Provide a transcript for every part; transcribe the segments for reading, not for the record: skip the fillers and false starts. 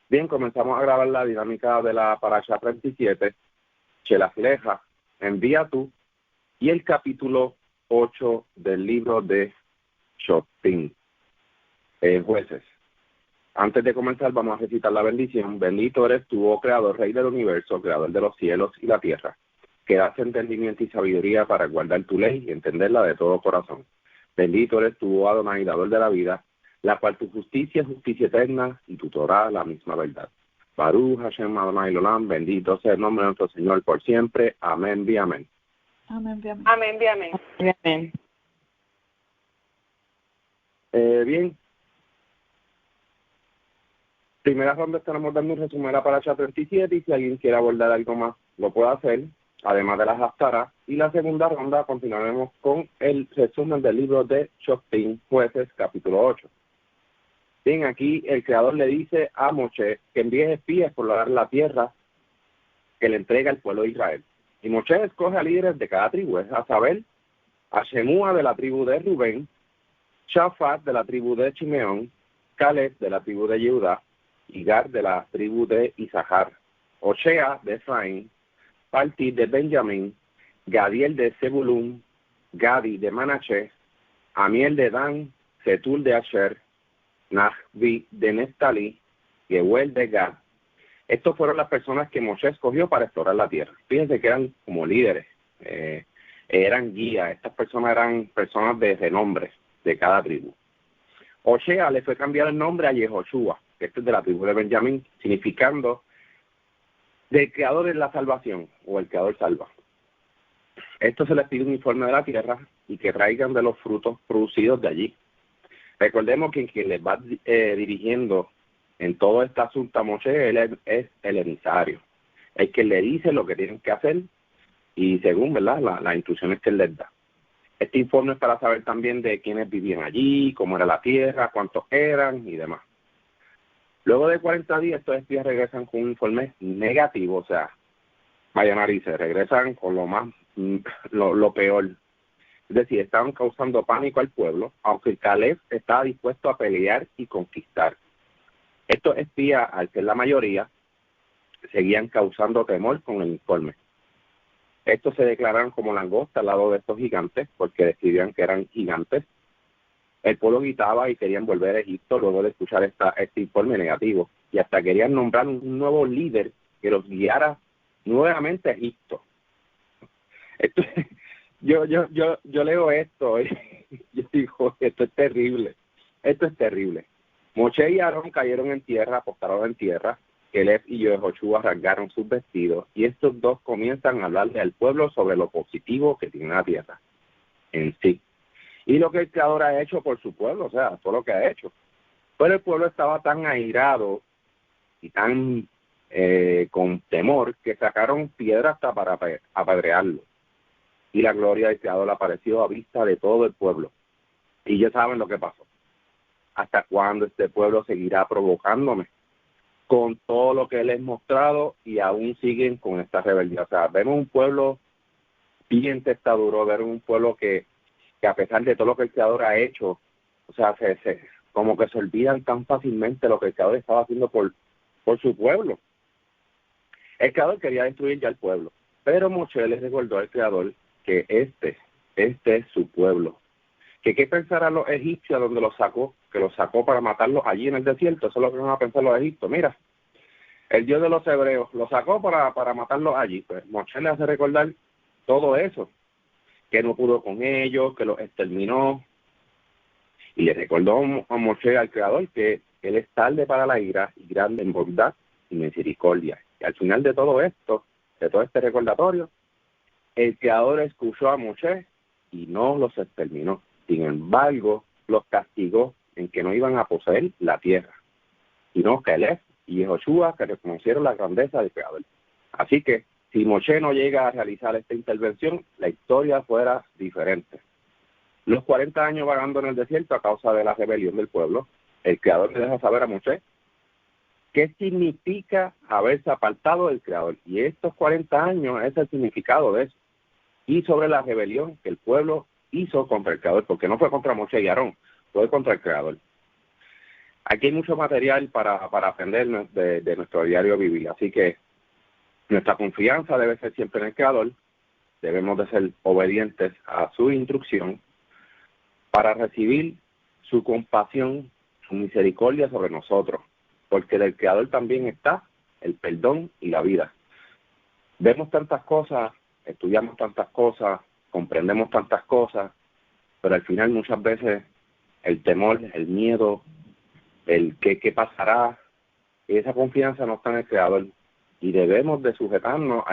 Bien, comenzamos a grabar la dinámica de la Parasha 37, Shelach-Leja, envía tú, y el capítulo 8 del libro de Shoftim, Jueces. Antes de comenzar, vamos a recitar la bendición. Bendito eres tú, oh Creador, Rey del universo, Creador de los cielos y la tierra, que das entendimiento y sabiduría para guardar tu ley y entenderla de todo corazón. Bendito eres tú, oh Adonai, dador de la vida, la cual tu justicia es justicia eterna y tu Torah la misma verdad. Baruch Hashem Adonai Olam, bendito sea el nombre de nuestro Señor por siempre. Amén, y amén. Amén, amén. Amén, amén. Amén. Bien. Primera ronda estaremos dando un resumen de la Parasha 37 y si alguien quiere abordar algo más lo puede hacer, además de las Haftarah. Y la segunda ronda continuaremos con el resumen del libro de Shoftim, Jueces, capítulo 8. Bien, aquí el Creador le dice a Moshe que envíe espías por la tierra que le entrega el pueblo de Israel. Y Moshe escoge a líderes de cada tribu, es a saber, a Shemúa de la tribu de Rubén, Shafat de la tribu de Shimeón, Caleb de la tribu de Judá, Igar de la tribu de Isahar, Oshea de Efraín, Palti de Benjamín, Gadiel de Zebulún, Gadi de Manasés, Amiel de Dan, Setul de Asher, Nahbi de Neftalí, Gehuel de Gad. Estos fueron las personas que Moshe escogió para explorar la tierra. Fíjense que eran como líderes, eran guías. Estas personas eran personas de renombre de cada tribu. Oshea le fue cambiar el nombre a Yehoshua, que este es de la tribu de Benjamín, significando del creador es la salvación, o el creador salva. Esto se les pide un informe de la tierra y que traigan de los frutos producidos de allí. Recordemos que quien les va dirigiendo en todo este asunto a Moshe, él es el emisario, el que le dice lo que tienen que hacer y según, ¿verdad?, las instrucciones que él les da. Este informe es para saber también de quiénes vivían allí, cómo era la tierra, cuántos eran y demás. Luego de 40 días, estos espías regresan con un informe negativo, o sea, vaya narices, regresan con lo peor. Es decir, estaban causando pánico al pueblo, aunque Caleb estaba dispuesto a pelear y conquistar. Estos espías, al ser la mayoría, seguían causando temor con el informe. Estos se declararon como langosta al lado de estos gigantes, porque describían que eran gigantes. El pueblo gritaba y querían volver a Egipto luego de escuchar este informe negativo, y hasta querían nombrar un nuevo líder que los guiara nuevamente a Egipto. Yo leo esto y yo digo, esto es terrible. Moshe y Aarón cayeron en tierra, postraron en tierra. Caleb y Yehoshua rasgaron sus vestidos y estos dos comienzan a hablarle al pueblo sobre lo positivo que tiene la tierra en sí. Y lo que el Creador ha hecho por su pueblo, o sea, todo lo que ha hecho. Pero el pueblo estaba tan airado y tan con temor que sacaron piedras hasta para apedrearlo. Y la gloria del Creador apareció a vista de todo el pueblo. Y ya saben lo que pasó. ¿Hasta cuándo este pueblo seguirá provocándome? Con todo lo que les he mostrado y aún siguen con esta rebeldía. O sea, vemos un pueblo bien testaduro, vemos un pueblo que a pesar de todo lo que el Creador ha hecho, o sea, como que se olvidan tan fácilmente lo que el Creador estaba haciendo por su pueblo. El Creador quería destruir ya el pueblo, pero Moshe les recordó al Creador que este es su pueblo. Que qué pensarán los egipcios donde los sacó, que los sacó para matarlos allí en el desierto. Eso es lo que van a pensar los egipcios. Mira, el Dios de los hebreos los sacó para matarlos allí. Pues Moshe le hace recordar todo eso, que no pudo con ellos, que los exterminó. Y le recordó a Moshe al Creador que él es tarde para la ira y grande en bondad y misericordia. Y al final de todo esto, de todo este recordatorio, el Creador escuchó a Moshe y no los exterminó. Sin embargo, los castigó en que no iban a poseer la tierra, sino Caleb y Yehoshua, que reconocieron la grandeza del Creador. Así que, si Moshe no llega a realizar esta intervención, la historia fuera diferente. Los 40 años vagando en el desierto a causa de la rebelión del pueblo, el Creador le deja saber a Moshe qué significa haberse apartado del Creador. Y estos 40 años es el significado de eso. Y sobre la rebelión que el pueblo hizo contra el Creador, porque no fue contra Moshe y Aarón, fue contra el Creador. Aquí hay mucho material para aprender de nuestro diario vivir, así que nuestra confianza debe ser siempre en el Creador, debemos de ser obedientes a su instrucción para recibir su compasión, su misericordia sobre nosotros, porque del Creador también está el perdón y la vida. Vemos tantas cosas, estudiamos tantas cosas, comprendemos tantas cosas, pero al final muchas veces el temor, el miedo, el qué pasará, esa confianza no está en el Creador y debemos de sujetarnos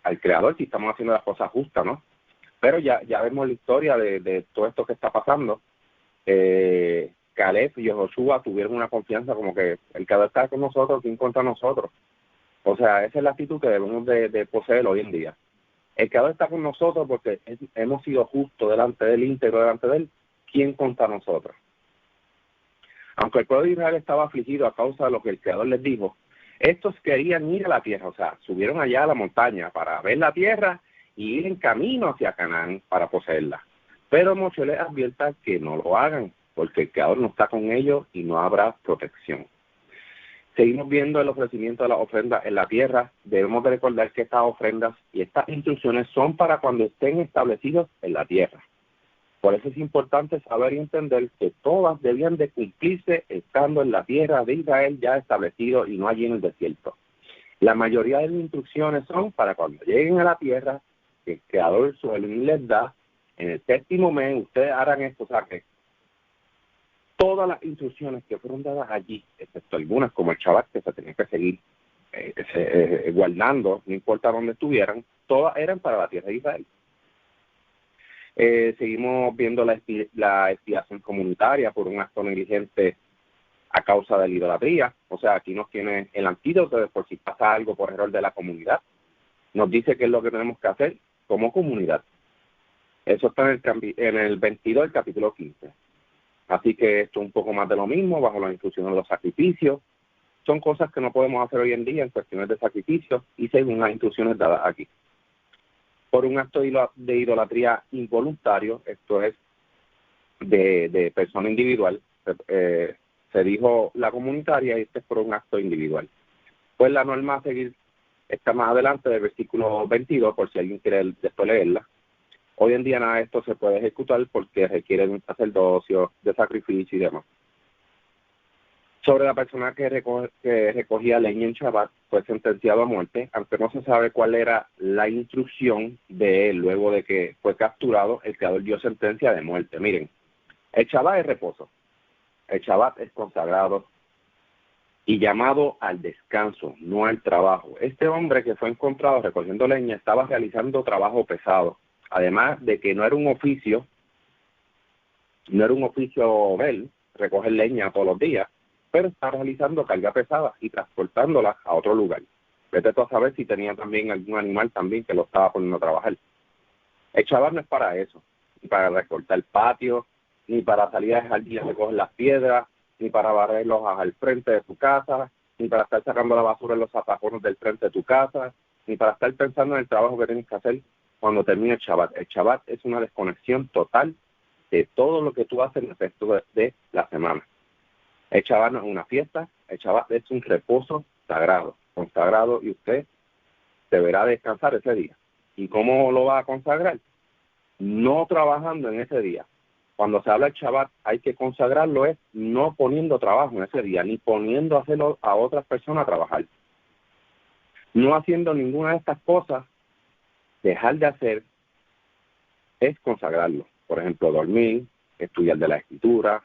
al Creador si estamos haciendo las cosas justas, ¿no? Pero ya vemos la historia de todo esto que está pasando. Caleb y Josué tuvieron una confianza como que el Creador está con nosotros, ¿quién contra nosotros? O sea, esa es la actitud que debemos de poseer hoy en día. El Creador está con nosotros porque hemos sido justos delante de Él, íntegro delante de Él, ¿quién contra nosotros? Aunque el pueblo de Israel estaba afligido a causa de lo que el Creador les dijo, estos querían ir a la tierra, o sea, subieron allá a la montaña para ver la tierra y ir en camino hacia Canaán para poseerla. Pero Moshe les advierta que no lo hagan, porque el Creador no está con ellos y no habrá protección. Seguimos viendo el ofrecimiento de las ofrendas en la tierra. Debemos de recordar que estas ofrendas y estas instrucciones son para cuando estén establecidos en la tierra. Por eso es importante saber y entender que todas debían de cumplirse estando en la tierra de Israel ya establecido y no allí en el desierto. La mayoría de las instrucciones son para cuando lleguen a la tierra que el Creador les da. En el 7º mes ustedes harán esto, o sea que todas las instrucciones que fueron dadas allí, excepto algunas como el Shabbat que se tenía que seguir guardando, no importa dónde estuvieran, todas eran para la tierra de Israel. Seguimos viendo la expiación comunitaria por un acto negligente a causa de la idolatría. O sea, aquí nos tiene el antídoto de por si pasa algo por error de la comunidad. Nos dice qué es lo que tenemos que hacer como comunidad. Eso está en el 22 del capítulo 15. Así que esto es un poco más de lo mismo, bajo las instrucciones de los sacrificios. Son cosas que no podemos hacer hoy en día en cuestiones de sacrificios y según las instrucciones dadas aquí. Por un acto de idolatría involuntario, esto es de persona individual, se dijo la comunitaria y este es por un acto individual. Pues la norma a seguir está más adelante del versículo 22, por si alguien quiere después leerla. Hoy en día nada de esto se puede ejecutar porque requiere de un sacerdocio, de sacrificio y demás. Sobre la persona que recogía leña en Shabbat, fue sentenciado a muerte, aunque no se sabe cuál era la instrucción de él luego de que fue capturado, el Creador dio sentencia de muerte. Miren, el Shabbat es reposo, el Shabbat es consagrado y llamado al descanso, no al trabajo. Este hombre que fue encontrado recogiendo leña estaba realizando trabajo pesado, además de que no era un oficio él recoger leña todos los días, pero está realizando carga pesada y transportándola a otro lugar. Vete tú a saber si tenía también algún animal también que lo estaba poniendo a trabajar. El Shabbat no es para eso, ni para recortar el patio, ni para salir al jardín a recoger las piedras, ni para barrerlos al frente de tu casa, ni para estar sacando la basura en los zapacones del frente de tu casa, ni para estar pensando en el trabajo que tienes que hacer cuando termine el Shabbat. El Shabbat es una desconexión total de todo lo que tú haces en el resto de la semana. El Shabbat no es una fiesta, el Shabbat es un reposo sagrado, consagrado, y usted deberá descansar ese día. ¿Y cómo lo va a consagrar? No trabajando en ese día. Cuando se habla del Shabbat, hay que consagrarlo es no poniendo trabajo en ese día, ni poniendo a hacerlo a otras personas a trabajar. No haciendo ninguna de estas cosas, dejar de hacer es consagrarlo. Por ejemplo, dormir, estudiar de la Escritura,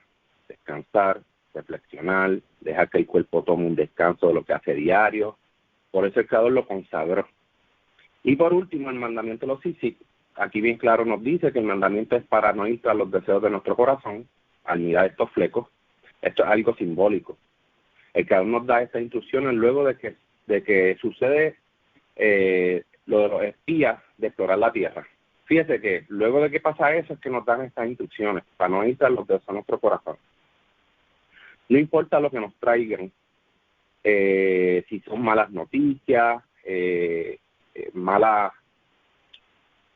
descansar, reflexionar, dejar que el cuerpo tome un descanso de lo que hace diario. Por eso el Creador lo consagró. Y por último, el mandamiento de los tzitzit. Aquí bien claro nos dice que el mandamiento es para no ir tras los deseos de nuestro corazón al mirar estos flecos. Esto es algo simbólico. El Creador nos da estas instrucciones luego de que sucede lo de los espías de explorar la tierra. Fíjese que luego de que pasa eso es que nos dan estas instrucciones para no ir tras los deseos de nuestro corazón. No importa lo que nos traigan, si son malas noticias,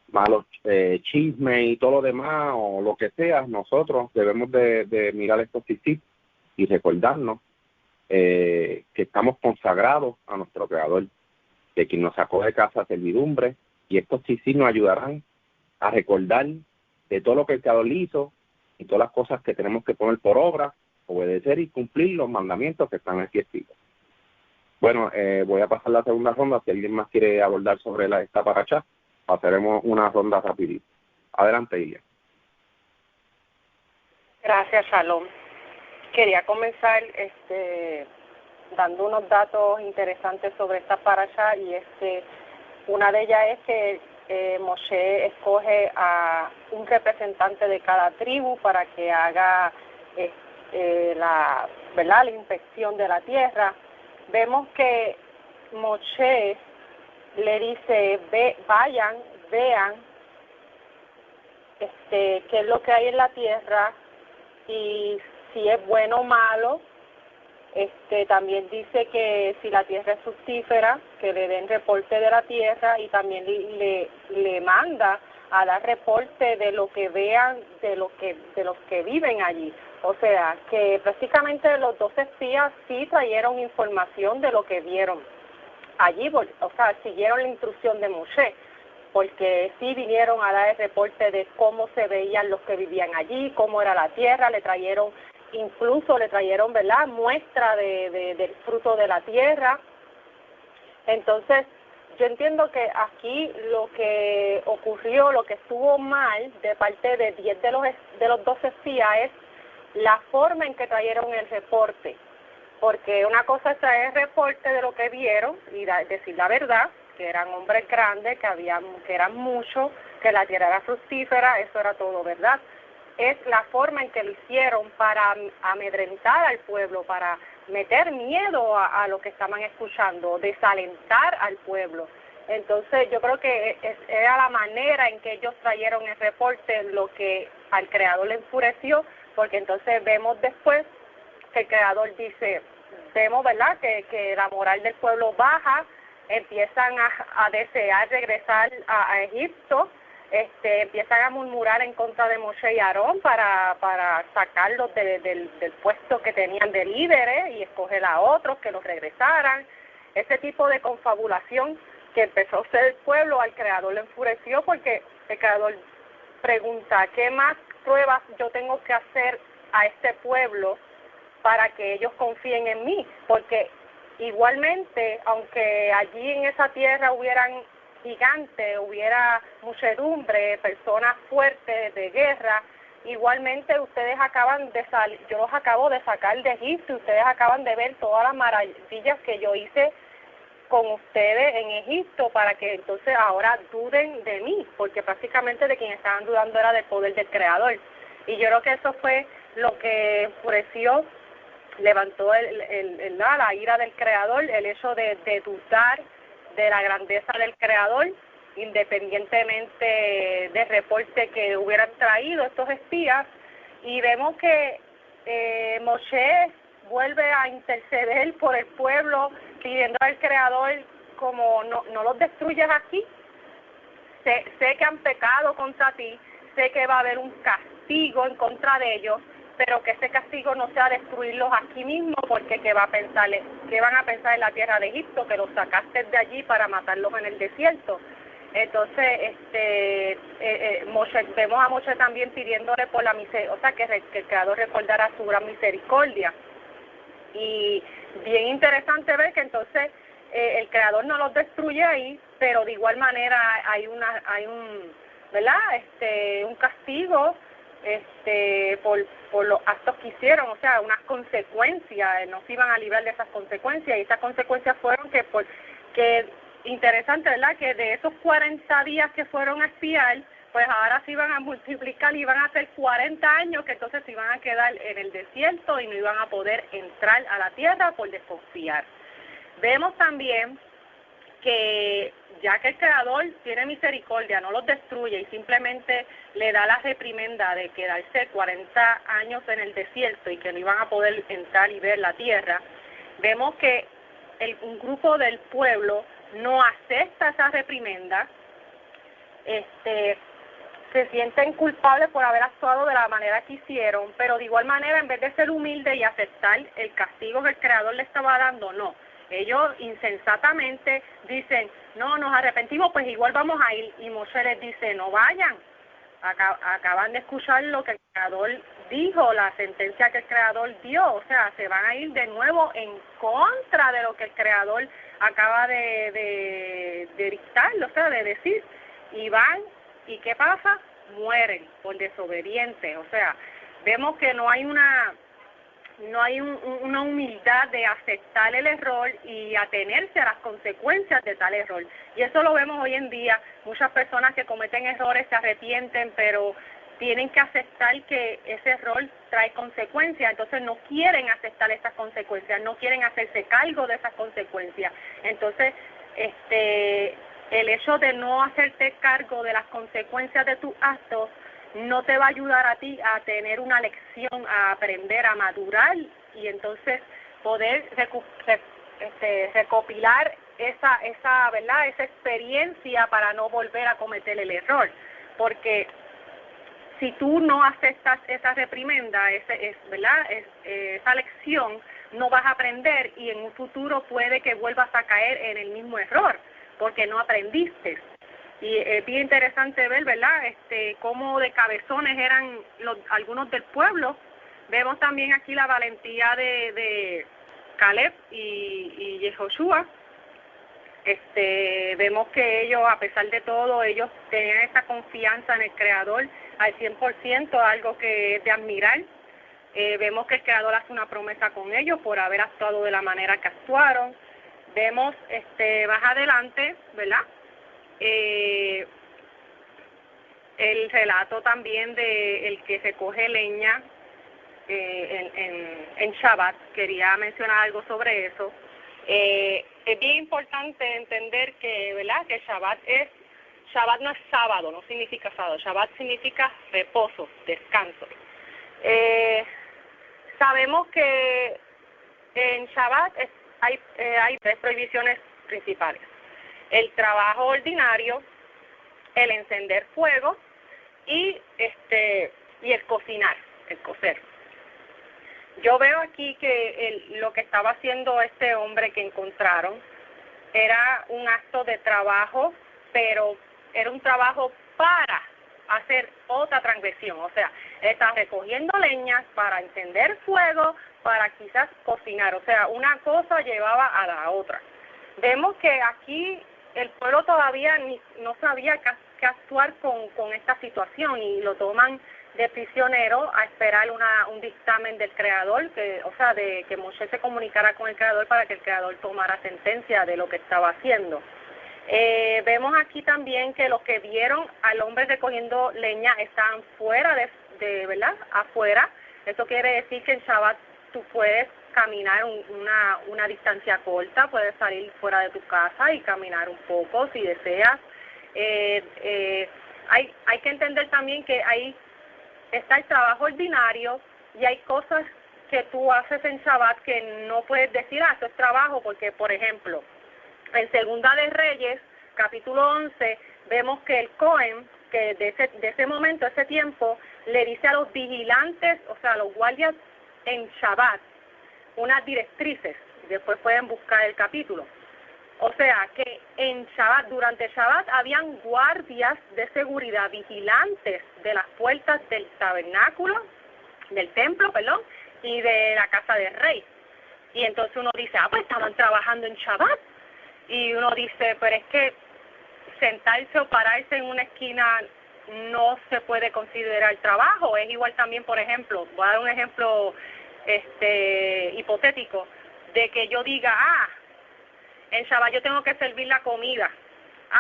malos chismes y todo lo demás, o lo que sea, nosotros debemos de mirar estos tzitzit y recordarnos que estamos consagrados a nuestro Creador, de quien nos sacó de casa servidumbre, y estos sí nos ayudarán a recordar de todo lo que el Creador hizo y todas las cosas que tenemos que poner por obra, obedecer y cumplir los mandamientos que están aquí escritos. Bueno, voy a pasar la segunda ronda. Si alguien más quiere abordar sobre esta parashá, pasaremos una ronda rapidita. Adelante, Ilia. Gracias, Shalom. Quería comenzar dando unos datos interesantes sobre esta parashá, y una de ellas es que Moshe escoge a un representante de cada tribu para que haga la inspección de la tierra. Vemos que Moshe le dice, vayan, vean qué es lo que hay en la tierra y si es bueno o malo. También dice que si la tierra es fructífera, que le den reporte de la tierra, y también le manda a dar reporte de lo que vean, de los que viven allí. O sea, que prácticamente los 12 espías sí trajeron información de lo que vieron allí, o sea, siguieron la instrucción de Moshe, porque sí vinieron a dar el reporte de cómo se veían los que vivían allí, cómo era la tierra, incluso le trajeron, ¿verdad?, muestra del fruto de la tierra. Entonces, yo entiendo que aquí lo que ocurrió, lo que estuvo mal de parte de 10 de los 12 espías es la forma en que trajeron el reporte, porque una cosa es traer el reporte de lo que vieron y decir la verdad, que eran hombres grandes, que eran muchos, que la tierra era fructífera, eso era todo verdad. Es la forma en que lo hicieron para amedrentar al pueblo, para meter miedo a lo que estaban escuchando, desalentar al pueblo. Entonces yo creo que era la manera en que ellos trajeron el reporte lo que al Creador le enfureció, porque entonces vemos después que el Creador dice, vemos, ¿verdad?, que la moral del pueblo baja, empiezan a desear regresar a Egipto, empiezan a murmurar en contra de Moshe y Aarón para sacarlos del puesto que tenían de líderes y escoger a otros que los regresaran. Ese tipo de confabulación que empezó a hacer el pueblo, al Creador le enfureció, porque el Creador pregunta, ¿qué más pruebas yo tengo que hacer a este pueblo para que ellos confíen en mí? Porque igualmente, aunque allí en esa tierra hubieran gigantes, hubiera muchedumbre, personas fuertes de guerra, igualmente ustedes acaban de salir, yo los acabo de sacar de Egipto, y ustedes acaban de ver todas las maravillas que yo hice con ustedes en Egipto, para que entonces ahora duden de mí, porque prácticamente de quien estaban dudando era del poder del Creador. Y yo creo que eso fue lo que enfureció, levantó la ira del Creador, el hecho de dudar de la grandeza del Creador, independientemente del reporte que hubieran traído estos espías. Y vemos que Moshe vuelve a interceder por el pueblo, pidiendo al Creador, como no los destruyas aquí, sé que han pecado contra ti, sé que va a haber un castigo en contra de ellos, pero que ese castigo no sea destruirlos aquí mismo, porque ¿qué van a pensar en la tierra de Egipto, que los sacaste de allí para matarlos en el desierto? Entonces, vemos a Moshe también pidiéndole por la misericordia, o sea, que el Creador recordara su gran misericordia. Y bien interesante ver que entonces el Creador no los destruye ahí, pero de igual manera hay un castigo por los actos que hicieron, o sea, unas consecuencias, no se iban a librar de esas consecuencias, y esas consecuencias fueron que interesante, ¿verdad?, que de esos 40 días que fueron a espiar, pues ahora se iban a multiplicar y iban a ser 40 años, que entonces se iban a quedar en el desierto y no iban a poder entrar a la tierra por desconfiar. Vemos también que ya que el Creador tiene misericordia, no los destruye y simplemente le da la reprimenda de quedarse 40 años en el desierto y que no iban a poder entrar y ver la tierra, vemos que un grupo del pueblo no acepta esa reprimenda, se sienten culpables por haber actuado de la manera que hicieron, pero de igual manera, en vez de ser humildes y aceptar el castigo que el Creador le estaba dando, no. Ellos insensatamente dicen, no, nos arrepentimos, pues igual vamos a ir. Y Moshe les dice, no vayan. Acaban de escuchar lo que el Creador dijo, la sentencia que el Creador dio. O sea, se van a ir de nuevo en contra de lo que el Creador acaba de dictar, o sea, de decir. Y van, ¿y qué pasa? Mueren por desobedientes. O sea, vemos que no hay una humildad de aceptar el error y atenerse a las consecuencias de tal error. Y eso lo vemos hoy en día. Muchas personas que cometen errores se arrepienten, pero tienen que aceptar que ese error trae consecuencias. Entonces no quieren aceptar esas consecuencias, no quieren hacerse cargo de esas consecuencias. Entonces, el hecho de no hacerte cargo de las consecuencias de tus actos no te va a ayudar a ti a tener una lección, a aprender, a madurar y entonces poder recopilar esa ¿verdad? Esa experiencia para no volver a cometer el error. Porque si tú no aceptas esa reprimenda, ¿verdad? Esa lección, no vas a aprender y en un futuro puede que vuelvas a caer en el mismo error porque no aprendiste. Y es bien interesante ver, ¿verdad?, cómo de cabezones eran algunos del pueblo. Vemos también aquí la valentía de Caleb y Yehoshua. Vemos que ellos, a pesar de todo, ellos tenían esa confianza en el Creador al 100%, algo que es de admirar. Vemos que el Creador hace una promesa con ellos por haber actuado de la manera que actuaron. Vemos más adelante, ¿verdad?, el relato también de el que recoge leña en Shabbat. Quería mencionar algo sobre eso. Es bien importante entender que, ¿verdad?, que Shabbat no es sábado, no significa sábado. Shabbat significa reposo, descanso. Sabemos que en Shabbat hay 3 prohibiciones principales: el trabajo ordinario, el encender fuego y el cocinar, el cocer. Yo veo aquí que lo que estaba haciendo este hombre que encontraron era un acto de trabajo, pero era un trabajo para hacer otra transgresión. O sea, está recogiendo leñas para encender fuego, para quizás cocinar. O sea, una cosa llevaba a la otra. Vemos que aquí el pueblo todavía no sabía qué actuar con esta situación y lo toman de prisionero a esperar un dictamen del Creador, de que Moshe se comunicara con el Creador para que el Creador tomara sentencia de lo que estaba haciendo. Vemos aquí también que los que vieron al hombre recogiendo leña estaban fuera de ¿verdad?, afuera. Eso quiere decir que en Shabbat tú puedes caminar una distancia corta, puedes salir fuera de tu casa y caminar un poco si deseas. Hay que entender también que ahí está el trabajo ordinario y hay cosas que tú haces en Shabbat que no puedes decir, eso es trabajo, porque, por ejemplo, en Segunda de Reyes, capítulo 11, vemos que el Cohen, que de ese momento, ese tiempo, le dice a los vigilantes, o sea, a los guardias en Shabbat, unas directrices. Después pueden buscar el capítulo. O sea, que en Shabbat, durante Shabbat, habían guardias de seguridad, vigilantes de las puertas del tabernáculo, del templo, perdón, y de la casa del rey. Y entonces uno dice, pues estaban trabajando en Shabbat. Y uno dice, pero es que sentarse o pararse en una esquina no se puede considerar trabajo. Es igual también, por ejemplo, voy a dar un ejemplo hipotético, de que yo diga, en Shabbat yo tengo que servir la comida.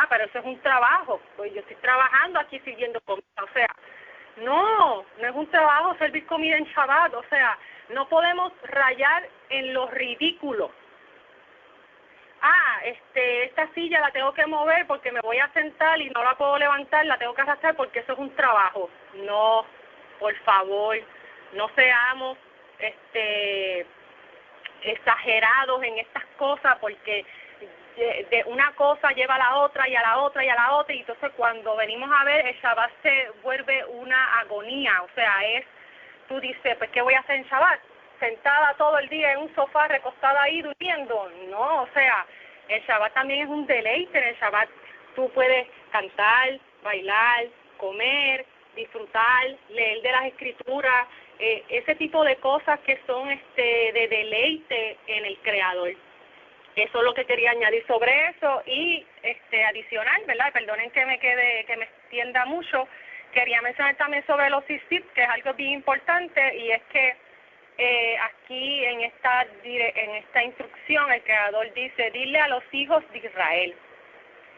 Pero eso es un trabajo. Pues yo estoy trabajando aquí sirviendo comida. O sea, no es un trabajo servir comida en Shabbat. O sea, no podemos rayar en lo ridículo. Esta silla la tengo que mover porque me voy a sentar y no la puedo levantar, la tengo que arrastrar porque eso es un trabajo. No, por favor, no seamos exagerados en estas cosas, porque de una cosa lleva a la otra y a la otra y a la otra, y entonces cuando venimos a ver, el Shabbat se vuelve una agonía. O sea, tú dices, pues ¿qué voy a hacer en Shabbat? Sentada todo el día en un sofá, recostada ahí durmiendo. No, o sea, el Shabbat también es un deleite. En el Shabbat tú puedes cantar, bailar, comer, disfrutar, leer de las escrituras, ese tipo de cosas que son de deleite en el Creador. Eso es lo que quería añadir sobre eso. Y adicional, ¿verdad? Perdonen que me extienda mucho, quería mencionar también sobre los tzitzit, que es algo bien importante, y es que aquí en esta instrucción el Creador dice, dile a los hijos de Israel.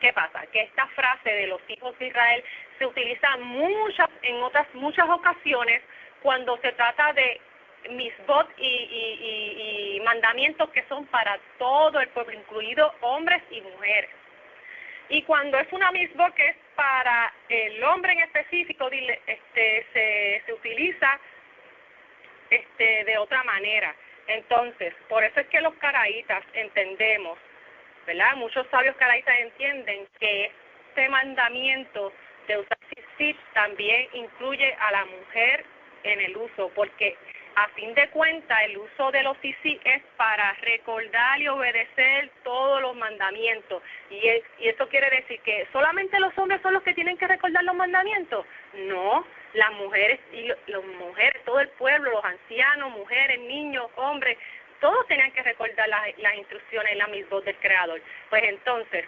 ¿Qué pasa? Que esta frase de los hijos de Israel se utiliza en otras muchas ocasiones cuando se trata de misbot y mandamientos que son para todo el pueblo, incluido hombres y mujeres. Y cuando es una misbot que es para el hombre en específico, se utiliza de otra manera. Entonces, por eso es que los caraítas entendemos, ¿verdad? Muchos sabios caraítas entienden que este mandamiento de usar tzitzit también incluye a la mujer en el uso, porque a fin de cuentas el uso de los tzitzit es para recordar y obedecer todos los mandamientos, y eso quiere decir que solamente los hombres son los que tienen que recordar los mandamientos. No, las mujeres todo el pueblo, los ancianos, mujeres, niños, hombres, todos tenían que recordar las instrucciones y la misbot del Creador. Pues entonces,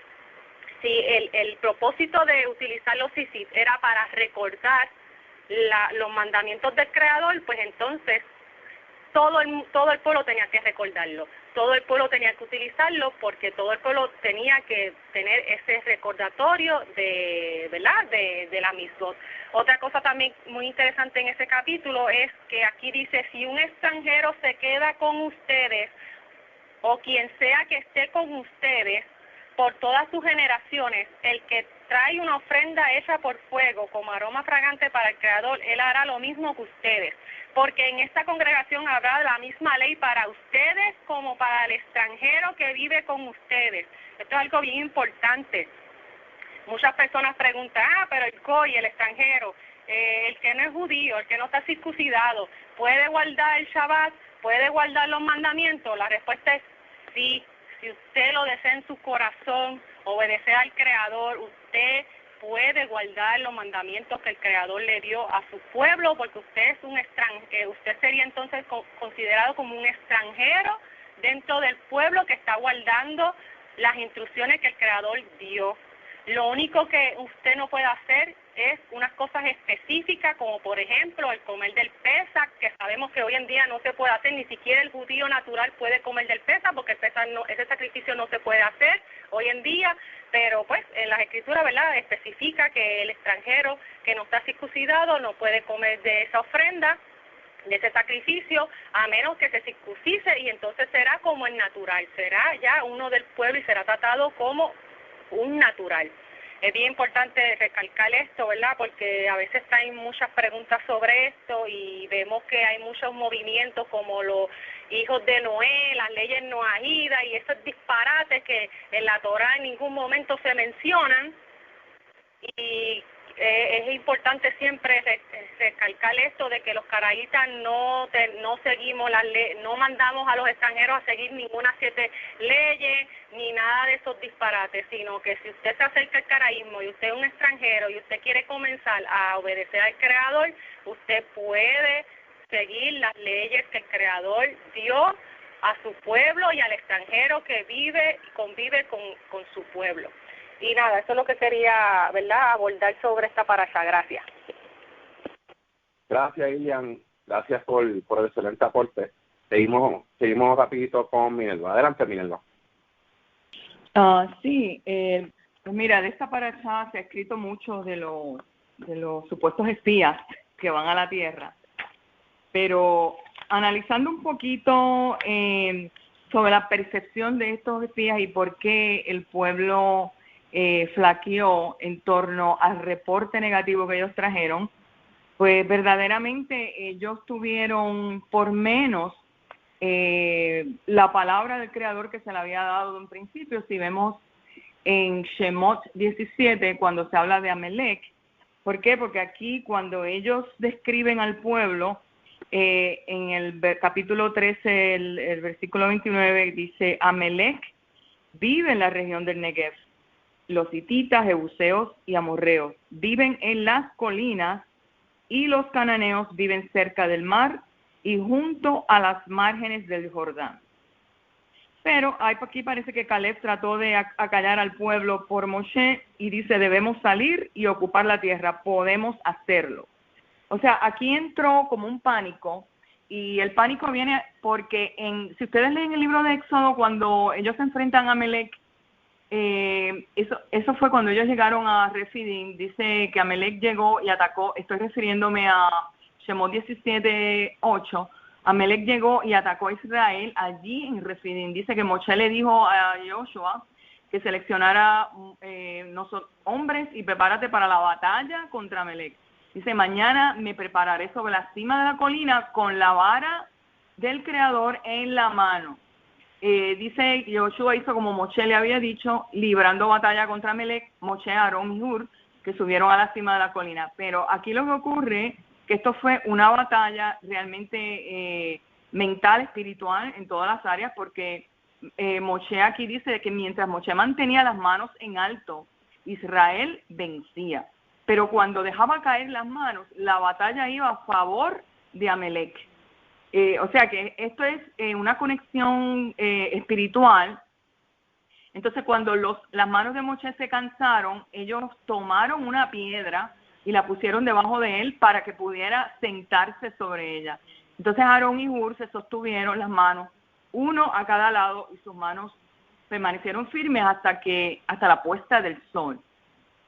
si el propósito de utilizar los tzitzit era para recordar los mandamientos del Creador, pues entonces todo el pueblo tenía que recordarlo, todo el pueblo tenía que utilizarlo, porque todo el pueblo tenía que tener ese recordatorio ¿verdad? De la misbot. Otra cosa también muy interesante en ese capítulo es que aquí dice, si un extranjero se queda con ustedes, o quien sea que esté con ustedes, por todas sus generaciones, el que trae una ofrenda hecha por fuego como aroma fragante para el Creador, él hará lo mismo que ustedes, porque en esta congregación habrá la misma ley para ustedes como para el extranjero que vive con ustedes. Esto es algo bien importante. Muchas personas preguntan, pero el goy, el extranjero, el que no es judío, el que no está circuncidado, ¿puede guardar el Shabbat? ¿Puede guardar los mandamientos? La respuesta es sí. Si usted lo desea en su corazón, obedecer al Creador, usted puede guardar los mandamientos que el Creador le dio a su pueblo, porque usted es un extranjero. Usted sería entonces considerado como un extranjero dentro del pueblo que está guardando las instrucciones que el Creador dio. Lo único que usted no puede hacer es unas cosas específicas, como por ejemplo el comer del Pesaj, que sabemos que hoy en día no se puede hacer, ni siquiera el judío natural puede comer del Pesaj, porque el Pesaj ese sacrificio no se puede hacer hoy en día, pero pues en las escrituras, ¿verdad?, especifica que el extranjero que no está circuncidado no puede comer de esa ofrenda, de ese sacrificio, a menos que se circuncise, y entonces será como el natural, será ya uno del pueblo y será tratado como un natural. Es bien importante recalcar esto, ¿verdad? Porque a veces hay muchas preguntas sobre esto y vemos que hay muchos movimientos como los hijos de Noé, las leyes noahidas y esos disparates que en la Torá en ningún momento se mencionan. Y es importante siempre recalcar esto de que los caraítas no seguimos las leyes, no mandamos a los extranjeros a seguir ninguna 7 leyes ni nada de esos disparates, sino que si usted se acerca al caraísmo y usted es un extranjero y usted quiere comenzar a obedecer al Creador, usted puede seguir las leyes que el Creador dio a su pueblo y al extranjero que convive con su pueblo. Y nada, eso es lo que quería, ¿verdad?, abordar sobre esta parasha. Gracias. Gracias, Ilian. Gracias por el excelente aporte. Seguimos rapidito con Minerva. Adelante, Minerva. Sí, pues mira, de esta parasha se ha escrito mucho de los supuestos espías que van a la tierra, pero analizando un poquito sobre la percepción de estos espías y por qué el pueblo flaqueó en torno al reporte negativo que ellos trajeron, pues verdaderamente ellos tuvieron por menos la palabra del Creador que se le había dado de un principio. Si vemos en Shemot 17, cuando se habla de Amelec, ¿por qué? Porque aquí cuando ellos describen al pueblo, en el capítulo 13, el versículo 29, dice, Amelec vive en la región del Negev. Los hititas, jebuseos y amorreos viven en las colinas, y los cananeos viven cerca del mar y junto a las márgenes del Jordán. Pero aquí parece que Caleb trató de acallar al pueblo por Moshe y dice, debemos salir y ocupar la tierra, podemos hacerlo. O sea, aquí entró como un pánico, y el pánico viene porque si ustedes leen el libro de Éxodo, cuando ellos se enfrentan a Amelec, eso fue cuando ellos llegaron a Refidim. Dice que Amelec llegó y atacó, estoy refiriéndome a Shemot 17:8, Amelec llegó y atacó a Israel allí en Refidim. Dice que Moshe le dijo a Joshua que seleccionara hombres y prepárate para la batalla contra Amelec. Dice, mañana me prepararé sobre la cima de la colina con la vara del Creador en la mano. Dice, Joshua hizo como Moshe le había dicho, librando batalla contra Amelec, Moshe, Aarón y Hur, que subieron a la cima de la colina. Pero aquí lo que ocurre, que esto fue una batalla realmente mental, espiritual, en todas las áreas, porque Moshe aquí dice que mientras Moshe mantenía las manos en alto, Israel vencía. Pero cuando dejaba caer las manos, la batalla iba a favor de Amelec. O sea que esto es una conexión espiritual. Entonces, cuando las manos de Moshe se cansaron, ellos tomaron una piedra y la pusieron debajo de él para que pudiera sentarse sobre ella. Entonces, Aarón y Hur se sostuvieron las manos, uno a cada lado, y sus manos permanecieron firmes hasta la puesta del sol.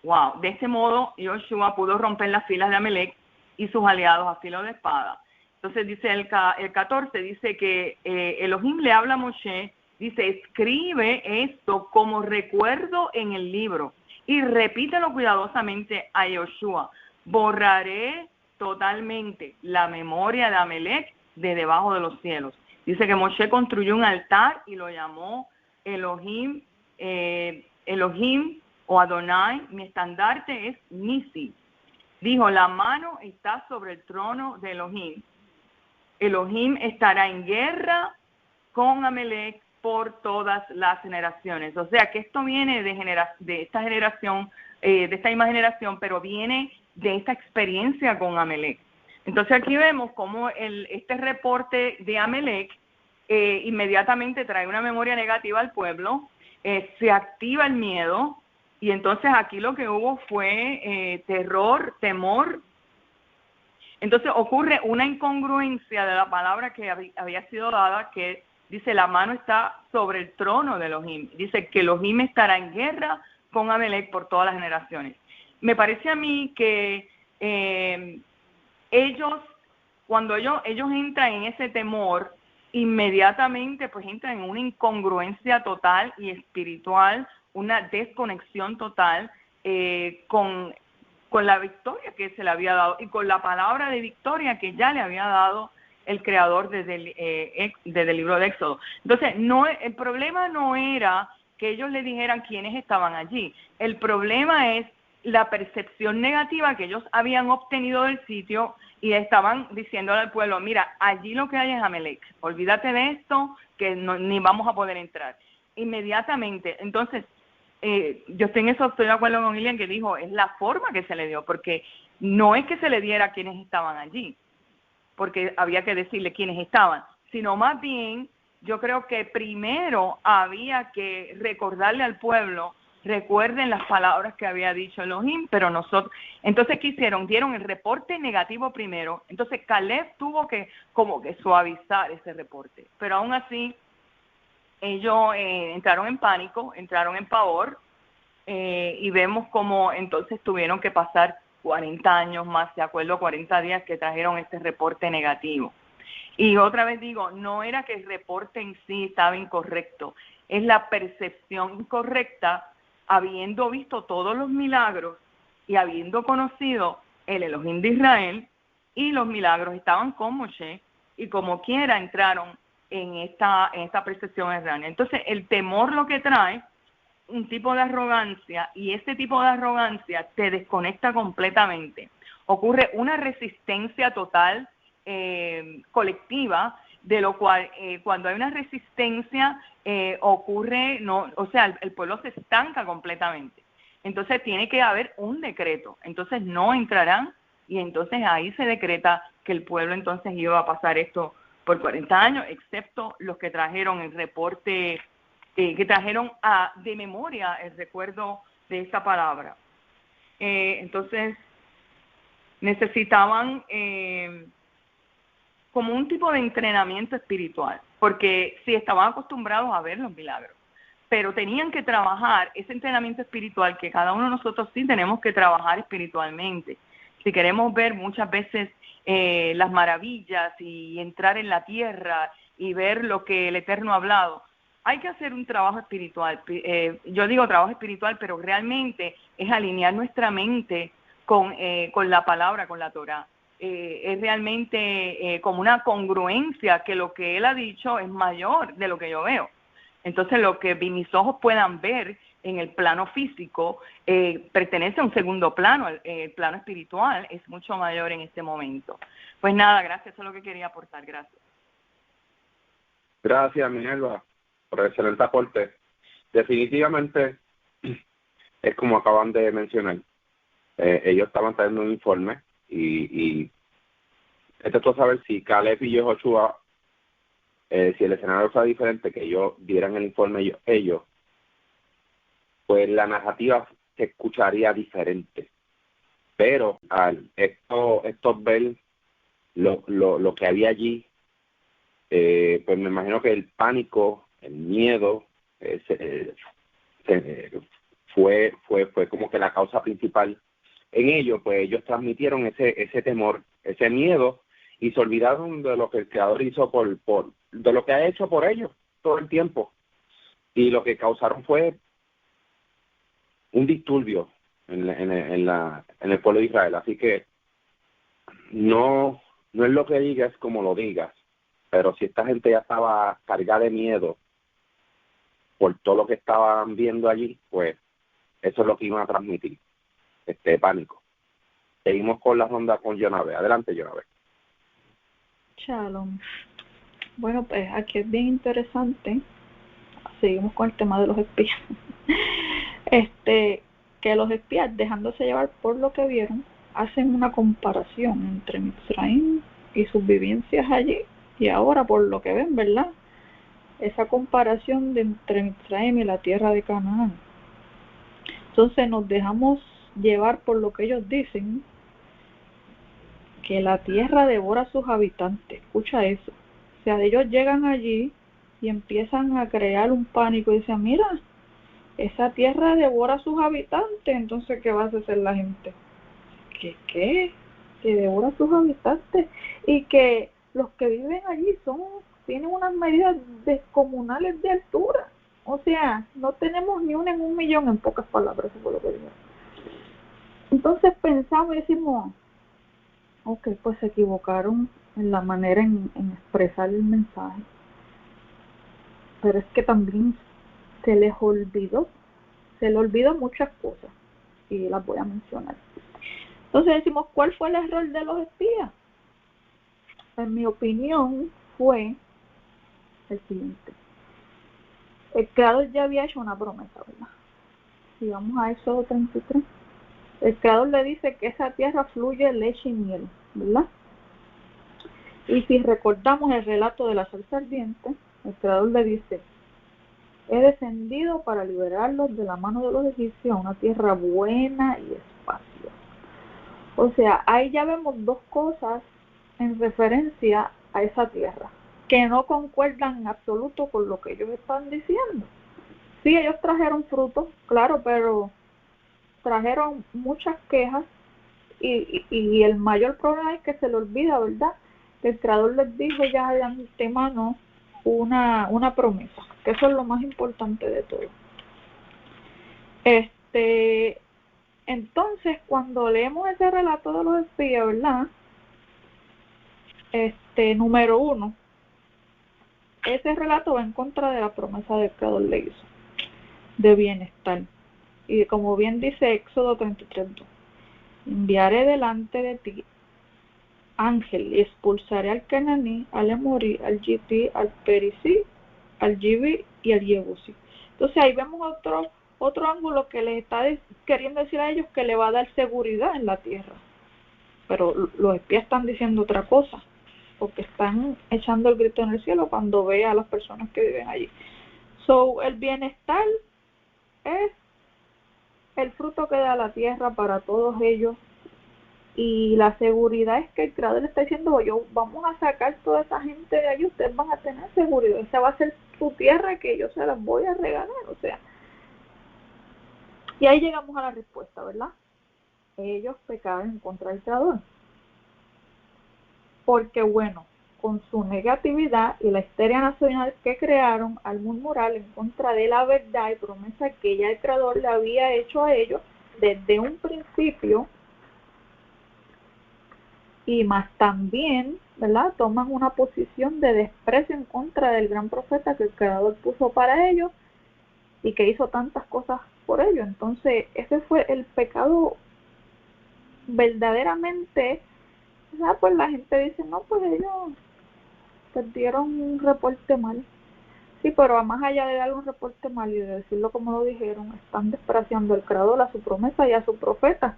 Wow, de este modo Joshua pudo romper las filas de Amelec y sus aliados a filo de espada. Entonces dice el 14, dice que Elohim le habla a Moshe, dice, escribe esto como recuerdo en el libro y repítelo cuidadosamente a Joshua. Borraré totalmente la memoria de Amelec de debajo de los cielos. Dice que Moshe construyó un altar y lo llamó Elohim o Adonai, mi estandarte es Nisi. Dijo, la mano está sobre el trono de Elohim. Elohim estará en guerra con Amelec por todas las generaciones. O sea que esto viene de esta generación, de esta misma generación, pero viene de esta experiencia con Amelec. Entonces aquí vemos cómo este reporte de Amelec inmediatamente trae una memoria negativa al pueblo, se activa el miedo, y entonces aquí lo que hubo fue terror, temor. Entonces ocurre una incongruencia de la palabra que había sido dada, que dice, la mano está sobre el trono de Elohim. Dice que Elohim estará en guerra con Amelec por todas las generaciones. Me parece a mí que cuando ellos entran en ese temor, inmediatamente pues entran en una incongruencia total y espiritual, una desconexión total con la victoria que se le había dado y con la palabra de victoria que ya le había dado el Creador desde el libro de Éxodo. Entonces, el problema no era que ellos le dijeran quiénes estaban allí. El problema es la percepción negativa que ellos habían obtenido del sitio y estaban diciéndole al pueblo, mira, allí lo que hay es Amelec, olvídate de esto, que ni vamos a poder entrar. Inmediatamente, entonces, yo estoy de acuerdo con Lilian, que dijo, es la forma que se le dio, porque no es que se le diera a quienes estaban allí, porque había que decirle quiénes estaban, sino más bien, yo creo que primero había que recordarle al pueblo, recuerden las palabras que había dicho Elohim, pero nosotros, entonces ¿qué hicieron? Dieron el reporte negativo primero, entonces Caleb tuvo que como que suavizar ese reporte, pero aún así, ellos entraron en pánico, entraron en pavor, y vemos cómo entonces tuvieron que pasar 40 años más, de acuerdo a 40 días que trajeron este reporte negativo. Y otra vez digo, no era que el reporte en sí estaba incorrecto, es la percepción incorrecta, habiendo visto todos los milagros y habiendo conocido el Elohim de Israel, y los milagros estaban con Moshe, y como quiera entraron en esta percepción errónea. Entonces, el temor lo que trae un tipo de arrogancia, y ese tipo de arrogancia te desconecta completamente. Ocurre una resistencia total colectiva, de lo cual cuando hay una resistencia ocurre, no, o sea, el pueblo se estanca completamente. Entonces tiene que haber un decreto, entonces no entrarán, y entonces ahí se decreta que el pueblo entonces iba a pasar esto por 40 años, excepto los que trajeron el reporte, que trajeron de memoria el recuerdo de esa palabra. Entonces necesitaban como un tipo de entrenamiento espiritual, porque sí estaban acostumbrados a ver los milagros, pero tenían que trabajar ese entrenamiento espiritual que cada uno de nosotros sí tenemos que trabajar espiritualmente. Si queremos ver muchas veces las maravillas y entrar en la tierra y ver lo que el Eterno ha hablado, hay que hacer un trabajo espiritual. Yo digo trabajo espiritual, pero realmente es alinear nuestra mente con la palabra, con la Torah. Es realmente como una congruencia, que lo que Él ha dicho es mayor de lo que yo veo. Entonces, lo que mis ojos puedan ver en el plano físico pertenece a un segundo plano. El plano espiritual es mucho mayor en este momento. Pues nada, gracias, eso es lo que quería aportar. Gracias. Gracias, Minerva, por el excelente aporte. Definitivamente, es como acaban de mencionar. Ellos estaban trayendo un informe y esto es saber si Caleb y Yehoshua, si el escenario fuera diferente, que ellos dieran el informe ellos, pues la narrativa se escucharía diferente. Pero al estos ver lo que había allí, pues me imagino que el pánico, el miedo, fue como que la causa principal en ello. Pues ellos transmitieron ese temor, ese miedo, y se olvidaron de lo que el Creador hizo de lo que ha hecho por ellos todo el tiempo, y lo que causaron fue un disturbio en el pueblo de Israel. Así que no es lo que digas como lo digas, pero si esta gente ya estaba cargada de miedo por todo lo que estaban viendo allí, pues eso es lo que iban a transmitir, pánico. Seguimos con la ronda con Jonabe. Adelante, Jonabe. Shalom. Bueno, pues aquí es bien interesante. Seguimos con el tema de los espías. Que los espías, dejándose llevar por lo que vieron, hacen una comparación entre Mitzrayim y sus vivencias allí, y ahora por lo que ven, ¿verdad? Esa comparación de entre Mitzrayim y la tierra de Canaán. Entonces nos dejamos llevar por lo que ellos dicen, que la tierra devora a sus habitantes. Escucha eso. O sea, ellos llegan allí y empiezan a crear un pánico y dicen, mira, esa tierra devora a sus habitantes. Entonces, ¿qué va a hacer la gente? ¿Qué? Que devora a sus habitantes, y que los que viven allí tienen unas medidas descomunales de altura. O sea, no tenemos ni una en 1,000,000, en pocas palabras, eso fue lo que dijeron. Entonces pensamos y decimos, ok, pues se equivocaron en la manera en expresar el mensaje, pero es que también se les olvidó muchas cosas, y las voy a mencionar. Entonces decimos, ¿cuál fue el error de los espías? En mi opinión fue el siguiente. El Creador ya había hecho una promesa, ¿verdad? Si vamos a Éxodo 33, el Creador le dice que esa tierra fluye leche y miel, ¿verdad? Y si recordamos el relato de la zarza ardiente, el Creador le dice, he descendido para liberarlos de la mano de los egipcios a una tierra buena y espaciosa. O sea, ahí ya vemos dos cosas en referencia a esa tierra, que no concuerdan en absoluto con lo que ellos están diciendo. Sí, ellos trajeron frutos, claro, pero trajeron muchas quejas, y el mayor problema es que se le olvida, ¿verdad?, que el Creador les dijo ya de antemano una promesa, que eso es lo más importante de todo. Entonces, cuando leemos ese relato de los espías, ¿verdad?, número 1, ese relato va en contra de la promesa del Creador le hizo, de bienestar. Y como bien dice Éxodo 33:2, enviaré delante de ti ángel y expulsaré al Cananí, al Amorí, al Gití, al Perisí, al Giví y al Yebusi. Entonces ahí vemos otro ángulo que les está queriendo decir a ellos que le va a dar seguridad en la tierra. Pero los espías están diciendo otra cosa, porque están echando el grito en el cielo cuando ve a las personas que viven allí. So, el bienestar es el fruto que da la tierra para todos ellos, y la seguridad es que el Creador le está diciendo, vamos a sacar toda esa gente de allí, ustedes van a tener seguridad, esa va a ser su tierra que yo se las voy a regalar, o sea. Y ahí llegamos a la respuesta, ¿verdad? Ellos pecaron en contra del Creador. Porque bueno, con su negatividad y la histeria nacional que crearon al murmurar en contra de la verdad y promesa que ya el Creador le había hecho a ellos desde un principio, y más también, ¿verdad?, toman una posición de desprecio en contra del gran profeta que el Creador puso para ellos y que hizo tantas cosas por ellos. Entonces, ese fue el pecado verdaderamente, ¿verdad? Pues la gente dice, no, pues ellos dieron un reporte mal. Sí, pero más allá de dar un reporte mal y de decirlo como lo dijeron, están despreciando al Creador, a su promesa y a su profeta,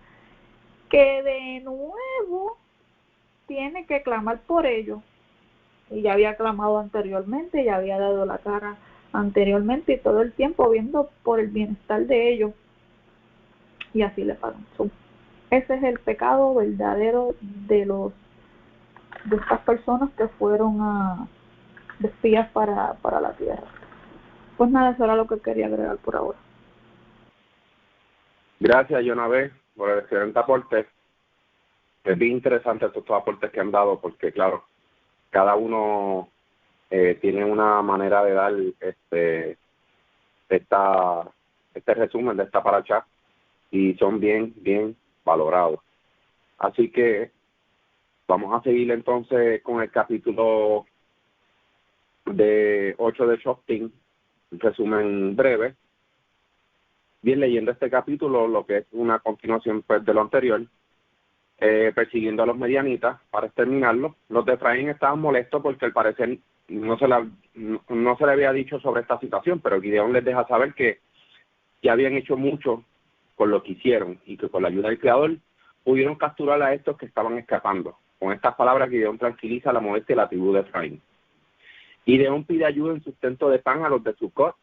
que de nuevo tiene que clamar por ellos. Y ya había clamado anteriormente, ya había dado la cara anteriormente, y todo el tiempo viendo por el bienestar de ellos, y así le pagan. Ese es el pecado verdadero de estas personas que fueron de espías para la tierra. Pues nada, eso era lo que quería agregar por ahora. Gracias, Jonabé, por el excelente aporte. Es bien interesante estos aportes que han dado, porque claro, cada uno tiene una manera de dar este resumen de esta paracha, y son bien valorados. Así que vamos a seguir entonces con el capítulo 8 de Shoftim, un resumen breve. Bien, leyendo este capítulo, lo que es una continuación pues de lo anterior, persiguiendo a los medianitas para exterminarlos. Los de Efraín estaban molestos porque al parecer no se le había dicho sobre esta situación, pero Gideón les deja saber que ya habían hecho mucho con lo que hicieron y que con la ayuda del Creador pudieron capturar a estos que estaban escapando. Con estas palabras, Gideón tranquiliza la molestia de la tribu de Efraín. Gideón pide ayuda en sustento de pan a los de Sucot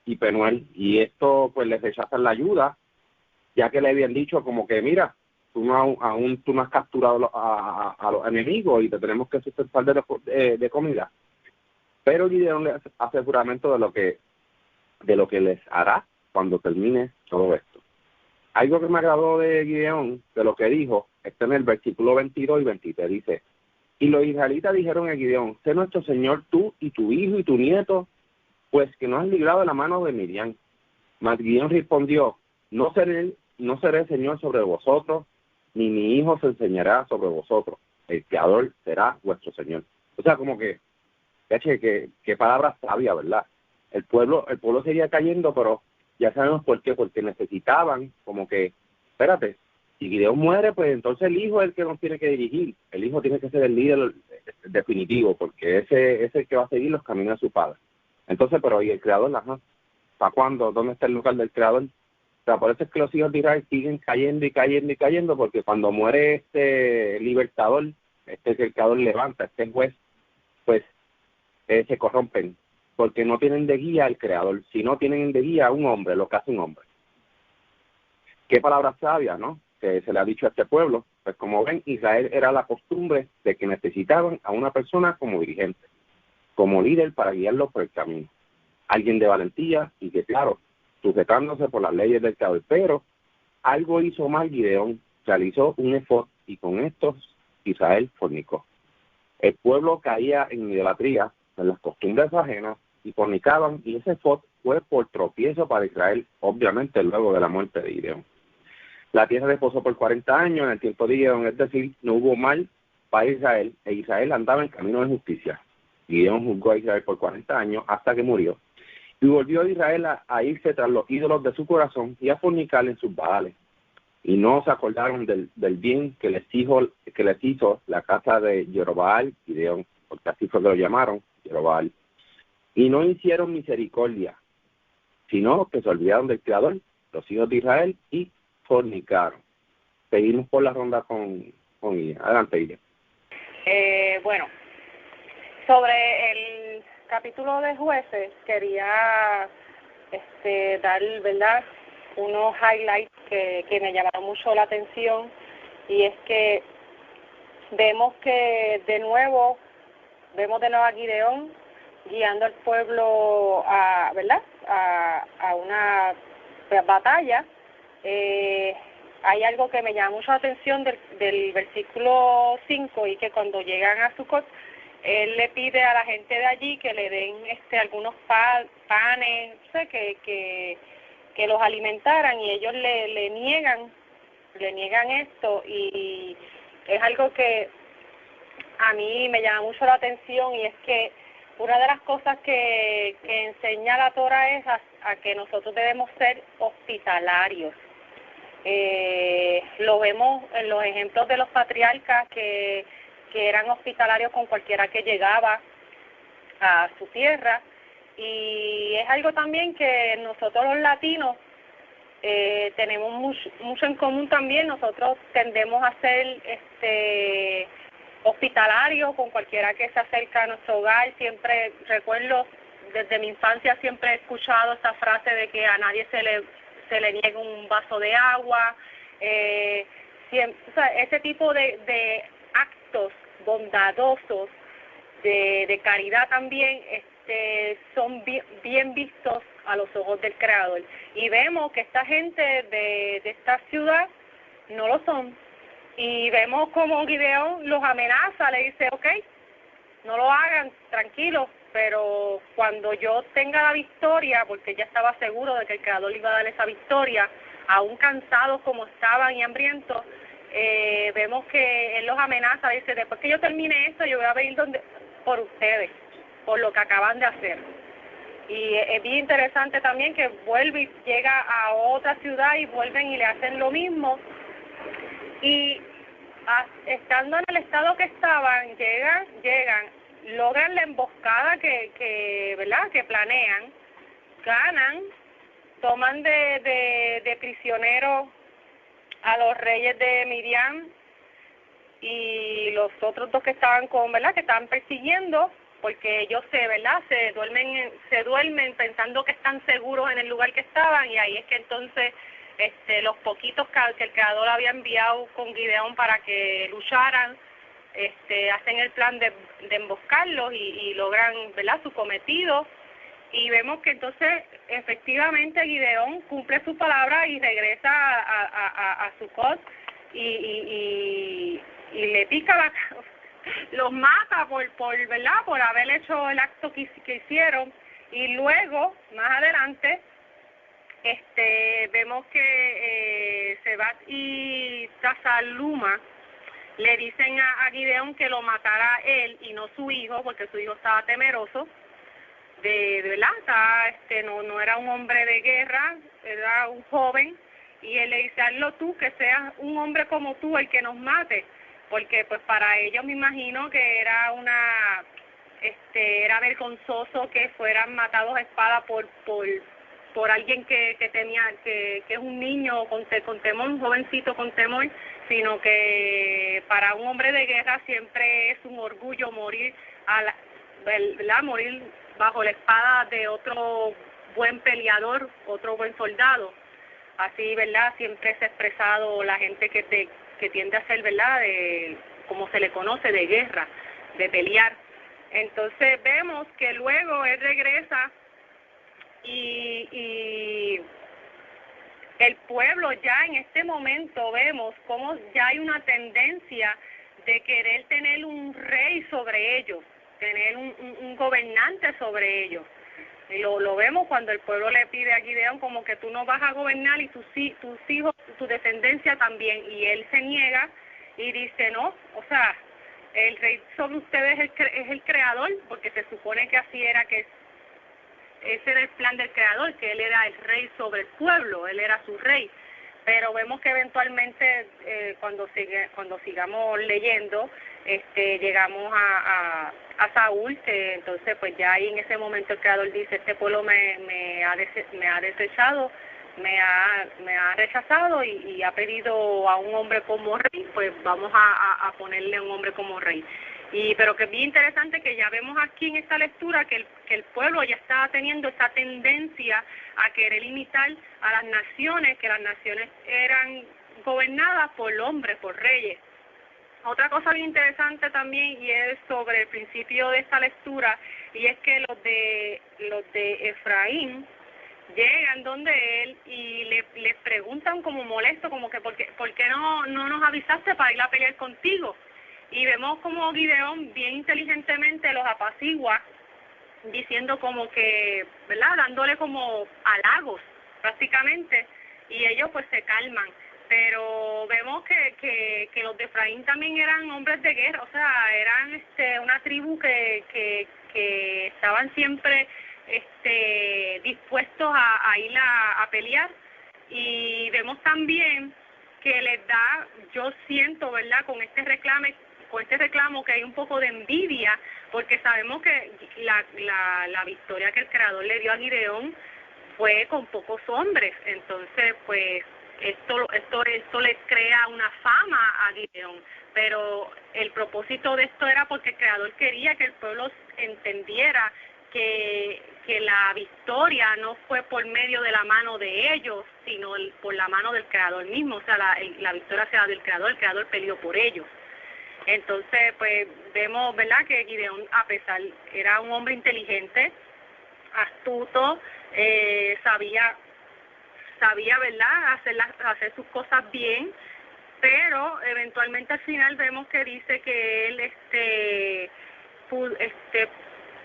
y Penuel, y esto pues les rechazan la ayuda, ya que le habían dicho como que, mira, tú no has capturado a los enemigos y te tenemos que sustentar de comida. Pero Gideón les hace juramento de lo que les hará cuando termine todo esto. Algo que me agradó de Gideón, de lo que dijo, está en el versículo 22 y 23, dice: y los israelitas dijeron a Gideón, sé nuestro Señor tú y tu hijo y tu nieto, pues que nos has librado de la mano de Midian. Mas Gideón respondió, no seré Señor sobre vosotros, ni mi hijo se enseñará sobre vosotros. El Creador será vuestro Señor. O sea, como que, qué palabra sabia, ¿verdad? El pueblo seguía cayendo, pero ya sabemos por qué, porque necesitaban como que, espérate, si Gideón muere, pues entonces el hijo es el que nos tiene que dirigir. El hijo tiene que ser el líder definitivo, porque ese es el que va a seguir los caminos de su padre. Entonces, pero ¿y el Creador? ¿Para cuándo? ¿Dónde está el lugar del Creador? O sea, por eso es que los hijos de Israel siguen cayendo y cayendo y cayendo, porque cuando muere este libertador, que el Creador levanta, este juez, pues se corrompen, porque no tienen de guía al Creador, sino tienen de guía a un hombre, lo que hace un hombre. Qué palabra sabia, ¿no?, que se le ha dicho a este pueblo. Pues como ven, Israel era la costumbre de que necesitaban a una persona como dirigente, como líder para guiarlos por el camino. Alguien de valentía y que, claro, sujetándose por las leyes del Creador. Pero algo hizo mal Gideón, realizó un efod y con estos Israel fornicó. El pueblo caía en idolatría, en las costumbres ajenas, y fornicaban, y ese efod fue por tropiezo para Israel, obviamente luego de la muerte de Gideón. La tierra reposó por 40 años en el tiempo de Gideón, es decir, no hubo mal para Israel, e Israel andaba en camino de justicia. Gideón juzgó a Israel por 40 años hasta que murió. Y volvió Israel a irse tras los ídolos de su corazón y a fornicar en sus baales. Y no se acordaron del bien que les hizo la casa de Jerobaal, Gideón, porque así fue que lo llamaron, Jerobaal. Y no hicieron misericordia, sino que se olvidaron del Creador, los hijos de Israel, y fornicaron. Seguimos por la ronda con Ida. Adelante, Ida. Bueno, sobre el capítulo de Jueces, quería dar, ¿verdad?, unos highlights que me llamaron mucho la atención, y es que vemos de nuevo a Gideón guiando al pueblo a una batalla. Hay algo que me llama mucho la atención del versículo 5, y que cuando llegan a Sucot, él le pide a la gente de allí que le den algunos panes, o sea, que los alimentaran, y ellos le niegan esto, y es algo que a mí me llama mucho la atención, y es que una de las cosas que enseña la Torah es a que nosotros debemos ser hospitalarios. Lo vemos en los ejemplos de los patriarcas que eran hospitalarios con cualquiera que llegaba a su tierra, y es algo también que nosotros los latinos tenemos mucho en común también. Nosotros tendemos a ser hospitalarios con cualquiera que se acerca a nuestro hogar. Siempre recuerdo, desde mi infancia siempre he escuchado esa frase de que a nadie se le niega un vaso de agua. O sea, ese tipo de actos bondadosos de caridad también son bien vistos a los ojos del Creador, y vemos que esta gente de esta ciudad no lo son, y vemos como Gideón los amenaza, le dice, ok, no lo hagan, tranquilos, pero cuando yo tenga la victoria, porque ya estaba seguro de que el Creador le iba a dar esa victoria, aún cansados como estaban y hambrientos, vemos que él los amenaza, dice, después que yo termine esto, yo voy a venir por ustedes, por lo que acaban de hacer. Y es bien interesante también que vuelve y llega a otra ciudad y vuelven y le hacen lo mismo, y estando en el estado que estaban, llegan, logran la emboscada que planean, ganan, toman de prisioneros a los reyes de Midian y los otros dos que estaban que estaban persiguiendo, porque ellos se duermen pensando que están seguros en el lugar que estaban, y ahí es que entonces los poquitos que el Creador había enviado con Gideón para que lucharan, hacen el plan de emboscarlos y logran, su cometido. Y vemos que entonces efectivamente Gideón cumple su palabra y regresa a Sucot y le pica los mata por haber hecho el acto que hicieron. Y luego, más adelante, vemos que Sebat y Tazaluma le dicen a Gideón que lo matara él y no su hijo, porque su hijo estaba temeroso no era un hombre de guerra, era un joven, y él le dice, hazlo tú, que seas un hombre como tú el que nos mate, porque pues para ellos me imagino que era era vergonzoso que fueran matados a espada por alguien que es un niño con temor, un jovencito con temor, sino que para un hombre de guerra siempre es un orgullo morir morir bajo la espada de otro buen peleador, otro buen soldado. Así, siempre se ha expresado la gente que tiende a ser, de como se le conoce, de guerra, de pelear. Entonces vemos que luego él regresa y el pueblo ya en este momento vemos cómo ya hay una tendencia de querer tener un rey sobre ellos, tener un gobernante sobre ellos. Y lo vemos cuando el pueblo le pide a Gideón como que tú no vas a gobernar y tus hijos, tu descendencia también, y él se niega y dice, no, el rey sobre ustedes es el creador, porque se supone que así era, que ese era el plan del creador, que él era el rey sobre el pueblo, él era su rey. Pero vemos que eventualmente cuando sigamos leyendo, llegamos a Saúl, que entonces pues ya ahí en ese momento el creador dice: este pueblo me ha desechado, me ha rechazado y ha pedido a un hombre como rey, pues vamos a ponerle a un hombre como rey. Pero que es bien interesante que ya vemos aquí en esta lectura que el pueblo ya estaba teniendo esa tendencia a querer imitar a las naciones, que las naciones eran gobernadas por hombres, por reyes. Otra cosa bien interesante también, y es sobre el principio de esta lectura, y es que los de Efraín llegan donde él y le preguntan como molesto, como que ¿por qué no nos avisaste para ir a pelear contigo? Y vemos como Gideón bien inteligentemente los apacigua, diciendo como que, ¿verdad?, dándole como halagos prácticamente, y ellos pues se calman. Pero vemos que los de Efraín también eran hombres de guerra, o sea, eran una tribu que estaban siempre dispuestos a ir a pelear. Y vemos también que les da, yo siento, ¿verdad?, con este reclamo que hay un poco de envidia, porque sabemos que la victoria que el creador le dio a Gideón fue con pocos hombres. Entonces pues esto les crea una fama a Gideón, pero el propósito de esto era porque el creador quería que el pueblo entendiera que la victoria no fue por medio de la mano de ellos, sino por la mano del creador mismo. O sea, la victoria sea del creador, el creador peleó por ellos. Entonces pues vemos, ¿verdad?, que Gideón, a pesar, era un hombre inteligente, astuto, sabía, ¿verdad?, hacer sus cosas bien, pero eventualmente al final vemos que dice que él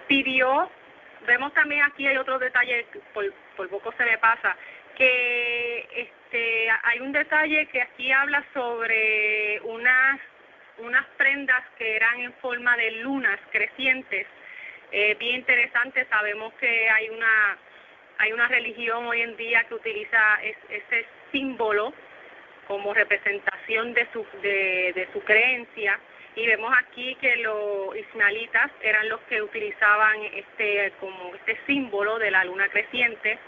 pidió. Vemos también aquí hay otro detalle, por poco se me pasa, que hay un detalle que aquí habla sobre unas prendas que eran en forma de lunas crecientes, bien interesante. Sabemos que hay una religión hoy en día que utiliza ese símbolo como representación de su creencia, y vemos aquí que los ismaelitas eran los que utilizaban como este símbolo de la luna creciente.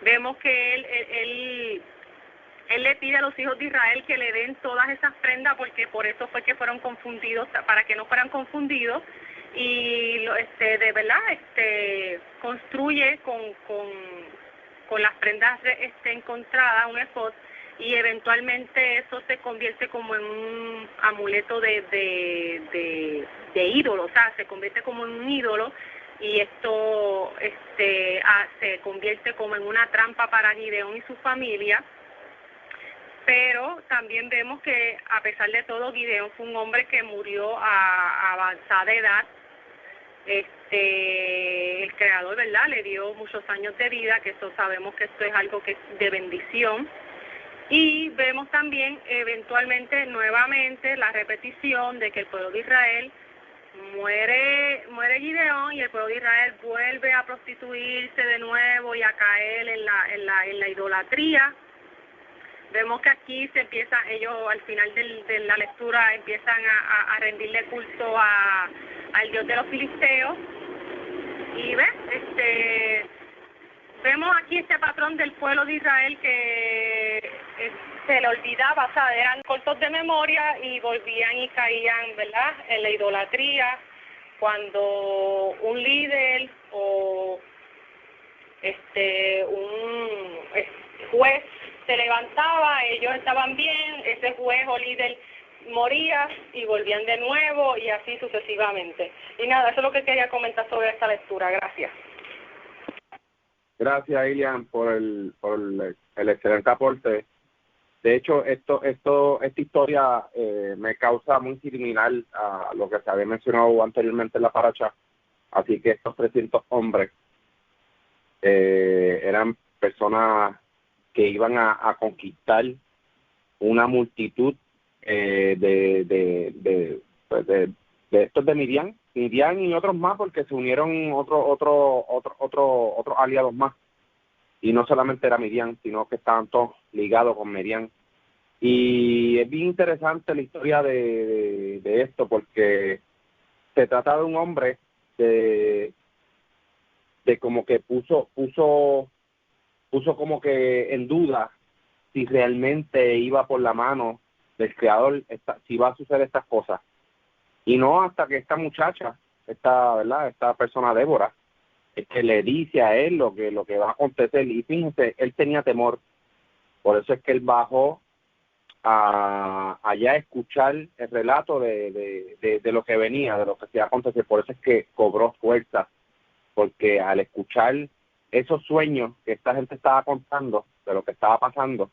Vemos que él le pide a los hijos de Israel que le den todas esas prendas, porque por eso fue que fueron confundidos, para que no fueran confundidos, y de verdad construye con las prendas encontradas un efod, y eventualmente eso se convierte como en un amuleto de ídolo, o sea, se convierte como en un ídolo, y esto se convierte como en una trampa para Gideón y su familia. Pero también vemos que a pesar de todo, Gideón fue un hombre que murió a avanzada edad. El creador, ¿verdad?, le dio muchos años de vida, que eso sabemos que esto es algo que es de bendición. Y vemos también eventualmente nuevamente la repetición de que el pueblo de Israel muere Gideón, y el pueblo de Israel vuelve a prostituirse de nuevo y a caer en la idolatría. Vemos que aquí ellos al final de la lectura empiezan a rendirle culto al dios de los filisteos, y vemos aquí este patrón del pueblo de Israel que se le olvidaba, o sea, eran cortos de memoria y volvían y caían, ¿verdad?, en la idolatría. Cuando un líder o un juez se levantaba, ellos estaban bien, ese juez o líder moría y volvían de nuevo, y así sucesivamente. Y nada, eso es lo que quería comentar sobre esta lectura. Gracias. Gracias, Ilian, por el excelente aporte. De hecho, esta historia me causa muy similar a lo que se había mencionado anteriormente en la paracha. Así que estos 300 hombres eran personas que iban a conquistar una multitud de de estos de Midian y otros más, porque se unieron otros aliados más, y no solamente era Midian, sino que estaban todos ligados con Midian. Y es bien interesante la historia de esto, porque se trata de un hombre de como que puso como que en duda si realmente iba por la mano del Creador, si iba a suceder estas cosas. Y no hasta que esta muchacha, esta persona Débora, es que le dice a él lo que va a acontecer. Y fíjense, él tenía temor, por eso es que él bajó allá a escuchar el relato de lo que venía, de lo que se iba a acontecer. Por eso es que cobró fuerza, porque al escuchar esos sueños que esta gente estaba contando de lo que estaba pasando,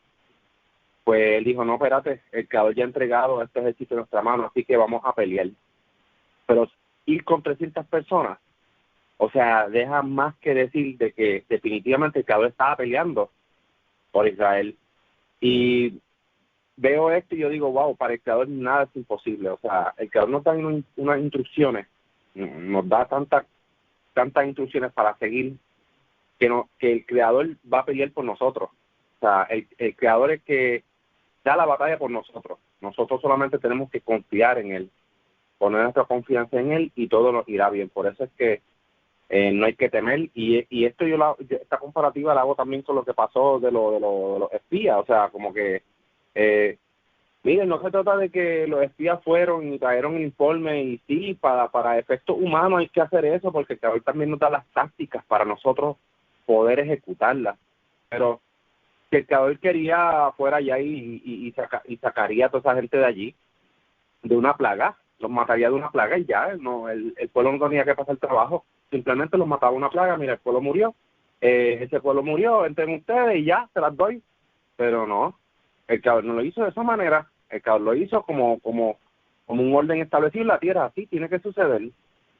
pues él dijo, no, espérate, el Creador ya ha entregado este ejército en nuestra mano, así que vamos a pelear. Pero ir con 300 personas, o sea, deja más que decir de que definitivamente el Creador estaba peleando por Israel. Y veo esto y yo digo, wow, para el Creador nada es imposible. O sea, el Creador nos da unas instrucciones, nos da tantas instrucciones para seguir, que el Creador va a pelear por nosotros. O sea, el Creador es que da la batalla por nosotros. Nosotros solamente tenemos que confiar en Él, poner nuestra confianza en Él y todo nos irá bien. Por eso es que no hay que temer. Y esto esta comparativa la hago también con lo que pasó de los espías. O sea, como que miren, no se trata de que los espías fueron y trajeron el informe, y sí, para efectos humanos hay que hacer eso, porque el Creador también nos da las tácticas para nosotros poder ejecutarlas. Pero que el Creador quería fuera allá y sacaría a toda esa gente de allí, de una plaga, los mataría de una plaga y ya, no, el pueblo no tenía que pasar trabajo, simplemente los mataba una plaga. Mira, el pueblo murió, ese pueblo murió, entren ustedes y ya, se las doy. Pero no, el Creador no lo hizo de esa manera. El Creador lo hizo como un orden establecido en la tierra. Así tiene que suceder,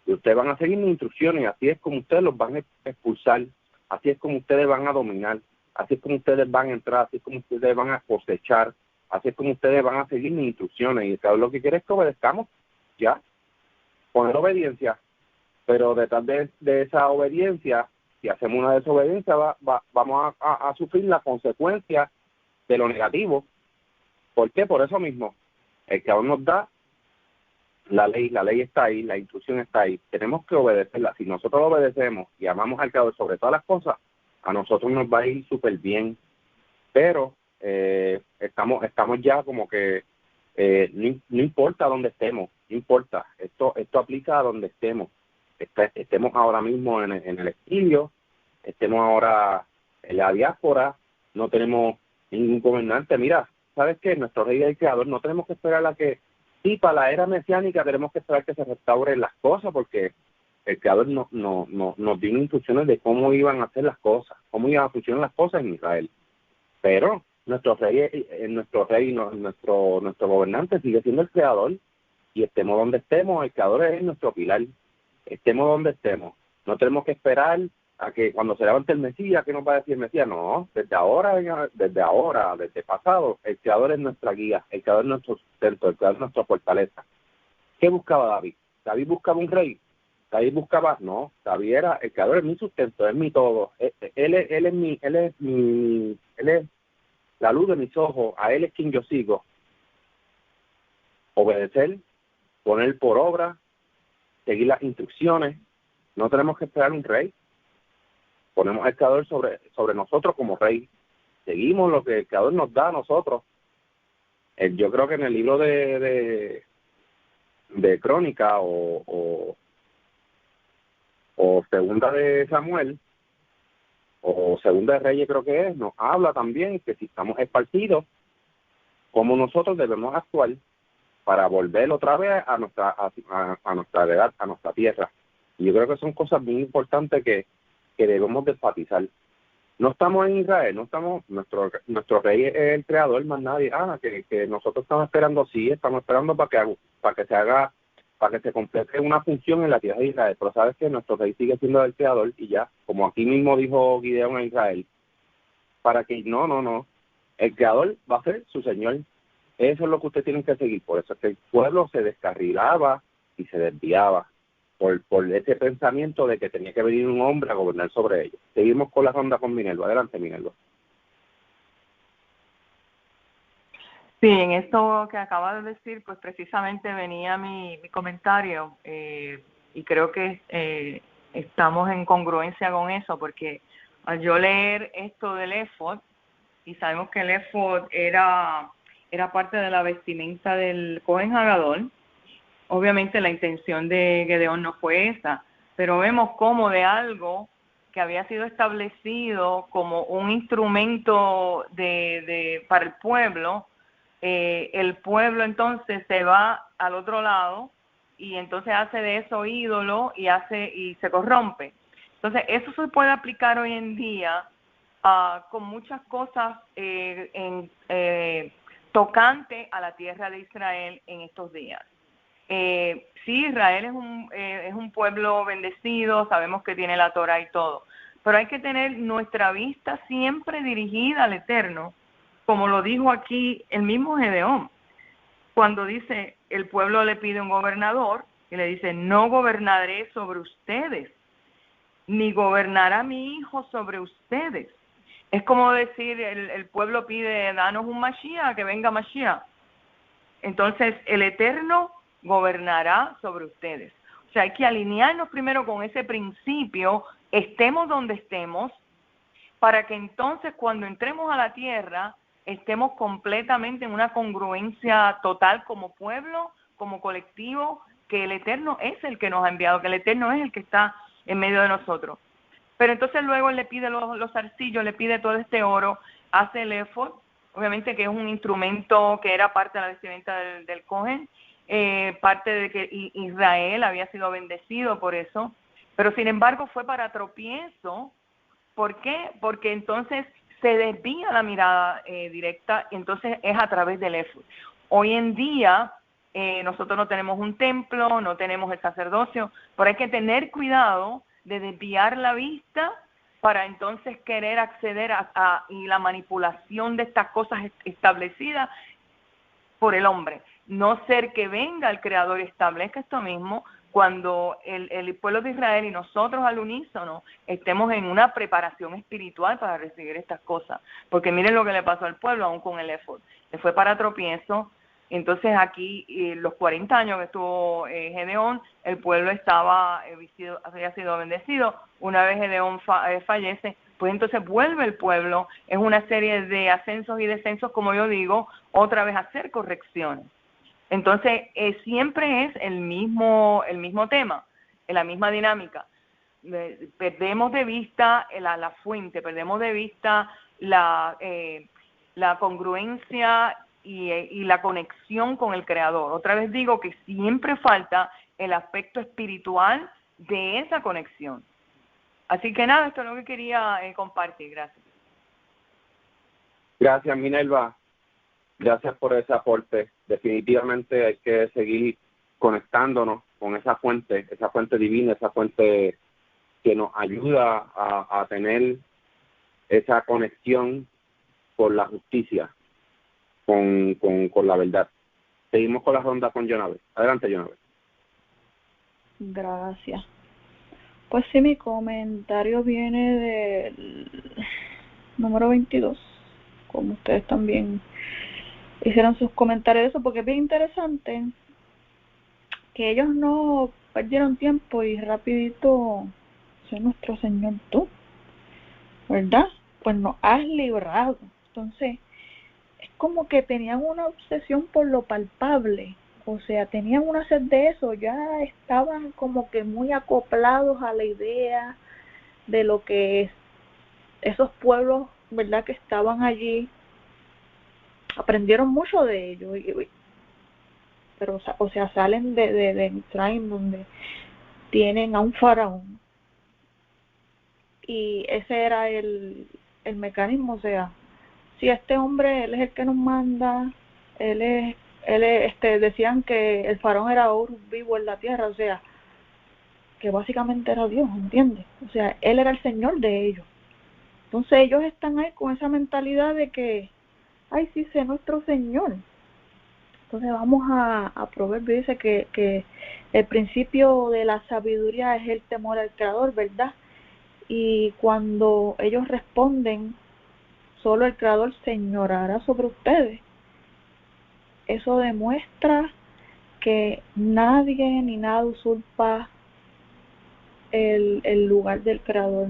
y ustedes van a seguir mis instrucciones, y así es como ustedes los van a expulsar, así es como ustedes van a dominar, así es como ustedes van a entrar, así es como ustedes van a cosechar, así es como ustedes van a seguir mis instrucciones. Y el Creador lo que quiere es que obedezcamos, ya, poner obediencia. Pero detrás de esa obediencia, si hacemos una desobediencia, vamos a sufrir la consecuencia de lo negativo. ¿Por qué? Por eso mismo. El Creador nos da la ley está ahí, la instrucción está ahí. Tenemos que obedecerla. Si nosotros obedecemos y amamos al Creador sobre todas las cosas, a nosotros nos va a ir súper bien. Pero estamos ya como que no importa dónde estemos, no importa. Esto aplica a donde estemos. Estemos ahora mismo en el exilio, estemos ahora en la diáspora, no tenemos ningún gobernante. Mira, ¿sabes qué? Nuestro Rey es el Creador, no tenemos que esperar a que, sí, para la era mesiánica tenemos que esperar que se restauren las cosas, porque el Creador nos dio instrucciones de cómo iban a hacer las cosas, cómo iban a funcionar las cosas en Israel. Pero nuestro gobernante sigue siendo el Creador, y estemos donde estemos, el Creador es nuestro pilar. Estemos donde estemos, no tenemos que esperar a que cuando se levante el Mesías, ¿qué nos va a decir el Mesías? No, desde el pasado, el Creador es nuestra guía, el Creador es nuestro sustento, el Creador es nuestra fortaleza. ¿Qué buscaba David? ¿David buscaba un rey? David era el Creador, es mi sustento, es mi todo. Él es la luz de mis ojos, a Él es quien yo sigo. Obedecer, poner por obra, seguir las instrucciones. No tenemos que esperar un rey. Ponemos al Creador sobre nosotros como rey. Seguimos lo que el Creador nos da a nosotros. Yo creo que en el libro de Crónica o Segunda de Samuel o Segunda de Reyes, creo que nos habla también que si estamos esparcidos, cómo nosotros debemos actuar para volver otra vez a nuestra edad, a nuestra tierra. Y yo creo que son cosas bien importantes que debemos de enfatizar. No estamos en Israel, no estamos, nuestro rey es el Creador, más nadie. Que nosotros estamos esperando, sí, estamos esperando para que se complete una función en la tierra de Israel. Pero sabes que nuestro rey sigue siendo el Creador, y ya, como aquí mismo dijo Gideón a Israel, para que no, el Creador va a ser su Señor. Eso es lo que ustedes tienen que seguir. Por eso es que el pueblo se descarrilaba y se desviaba por ese pensamiento de que tenía que venir un hombre a gobernar sobre ellos. Seguimos con la ronda con Minerva. Adelante, Minerva. Sí, en esto que acabas de decir, pues precisamente venía mi comentario y creo que estamos en congruencia con eso, porque al yo leer esto del éfod, y sabemos que el éfod era parte de la vestimenta del Cohen Hagadol, obviamente la intención de Gedeón no fue esa, pero vemos cómo de algo que había sido establecido como un instrumento para el pueblo entonces se va al otro lado y entonces hace de eso ídolo y se corrompe. Entonces eso se puede aplicar hoy en día con muchas cosas tocante a la tierra de Israel en estos días. Sí, Israel es un pueblo bendecido, sabemos que tiene la Torah y todo, pero hay que tener nuestra vista siempre dirigida al Eterno, como lo dijo aquí el mismo Gedeón, cuando dice, el pueblo le pide un gobernador, y le dice, no gobernaré sobre ustedes, ni gobernará mi hijo sobre ustedes. Es como decir, el pueblo pide, danos un Mashiach, que venga Mashiach. Entonces, el Eterno gobernará sobre ustedes. O sea, hay que alinearnos primero con ese principio, estemos donde estemos, para que entonces cuando entremos a la tierra, estemos completamente en una congruencia total como pueblo, como colectivo, que el Eterno es el que nos ha enviado, que el Eterno es el que está en medio de nosotros. Pero entonces luego él le pide los zarcillos, le pide todo este oro, hace el éfod, obviamente que es un instrumento que era parte de la vestimenta del Cohen, parte de que Israel había sido bendecido por eso, pero sin embargo fue para tropiezo. ¿Por qué? Porque entonces se desvía la mirada directa, y entonces es a través del éfod. Hoy en día nosotros no tenemos un templo, no tenemos el sacerdocio, pero hay que tener cuidado de desviar la vista para entonces querer acceder y la manipulación de estas cosas establecidas por el hombre. No ser que venga el Creador y establezca esto mismo cuando el pueblo de Israel y nosotros al unísono estemos en una preparación espiritual para recibir estas cosas. Porque miren lo que le pasó al pueblo aún con el éfod. Le fue para tropiezo. Entonces aquí, los 40 años que estuvo Gedeón, el pueblo había sido bendecido. Una vez Gedeón fallece, pues entonces vuelve el pueblo, es una serie de ascensos y descensos, como yo digo, otra vez hacer correcciones. Entonces, siempre es el mismo tema, la misma dinámica. Perdemos de vista la fuente, perdemos de vista la congruencia y la conexión con el Creador. Otra vez digo que siempre falta el aspecto espiritual de esa conexión. Así que nada, esto es lo que quería compartir. Gracias. Gracias, Minerva. Gracias por ese aporte. Definitivamente hay que seguir conectándonos con esa fuente divina, esa fuente que nos ayuda a tener esa conexión con la justicia, con la verdad. Seguimos con la ronda con Jonabel. Adelante, Jonabel. Gracias. Pues sí, mi comentario viene del número 22, como ustedes también hicieron sus comentarios de eso, porque es bien interesante que ellos no perdieron tiempo y rapidito, soy nuestro Señor tú, ¿verdad? Pues nos has librado. Entonces, es como que tenían una obsesión por lo palpable, o sea, tenían una sed de eso, ya estaban como que muy acoplados a la idea de lo que esos pueblos, ¿verdad?, que estaban allí, aprendieron mucho de ellos, pero, o sea, salen de Mitzrayim, donde tienen a un faraón, y ese era el mecanismo, o sea, si este hombre, él es el que nos manda, decían que el faraón era Horus vivo en la tierra, o sea, que básicamente era Dios, ¿entiendes? O sea, él era el Señor de ellos. Entonces ellos están ahí con esa mentalidad de que, ay, sí, sé nuestro Señor. Entonces vamos a Proverbios, dice que el principio de la sabiduría es el temor al Creador, ¿verdad? Y cuando ellos responden, solo el Creador señorará sobre ustedes. Eso demuestra que nadie ni nada usurpa el lugar del Creador,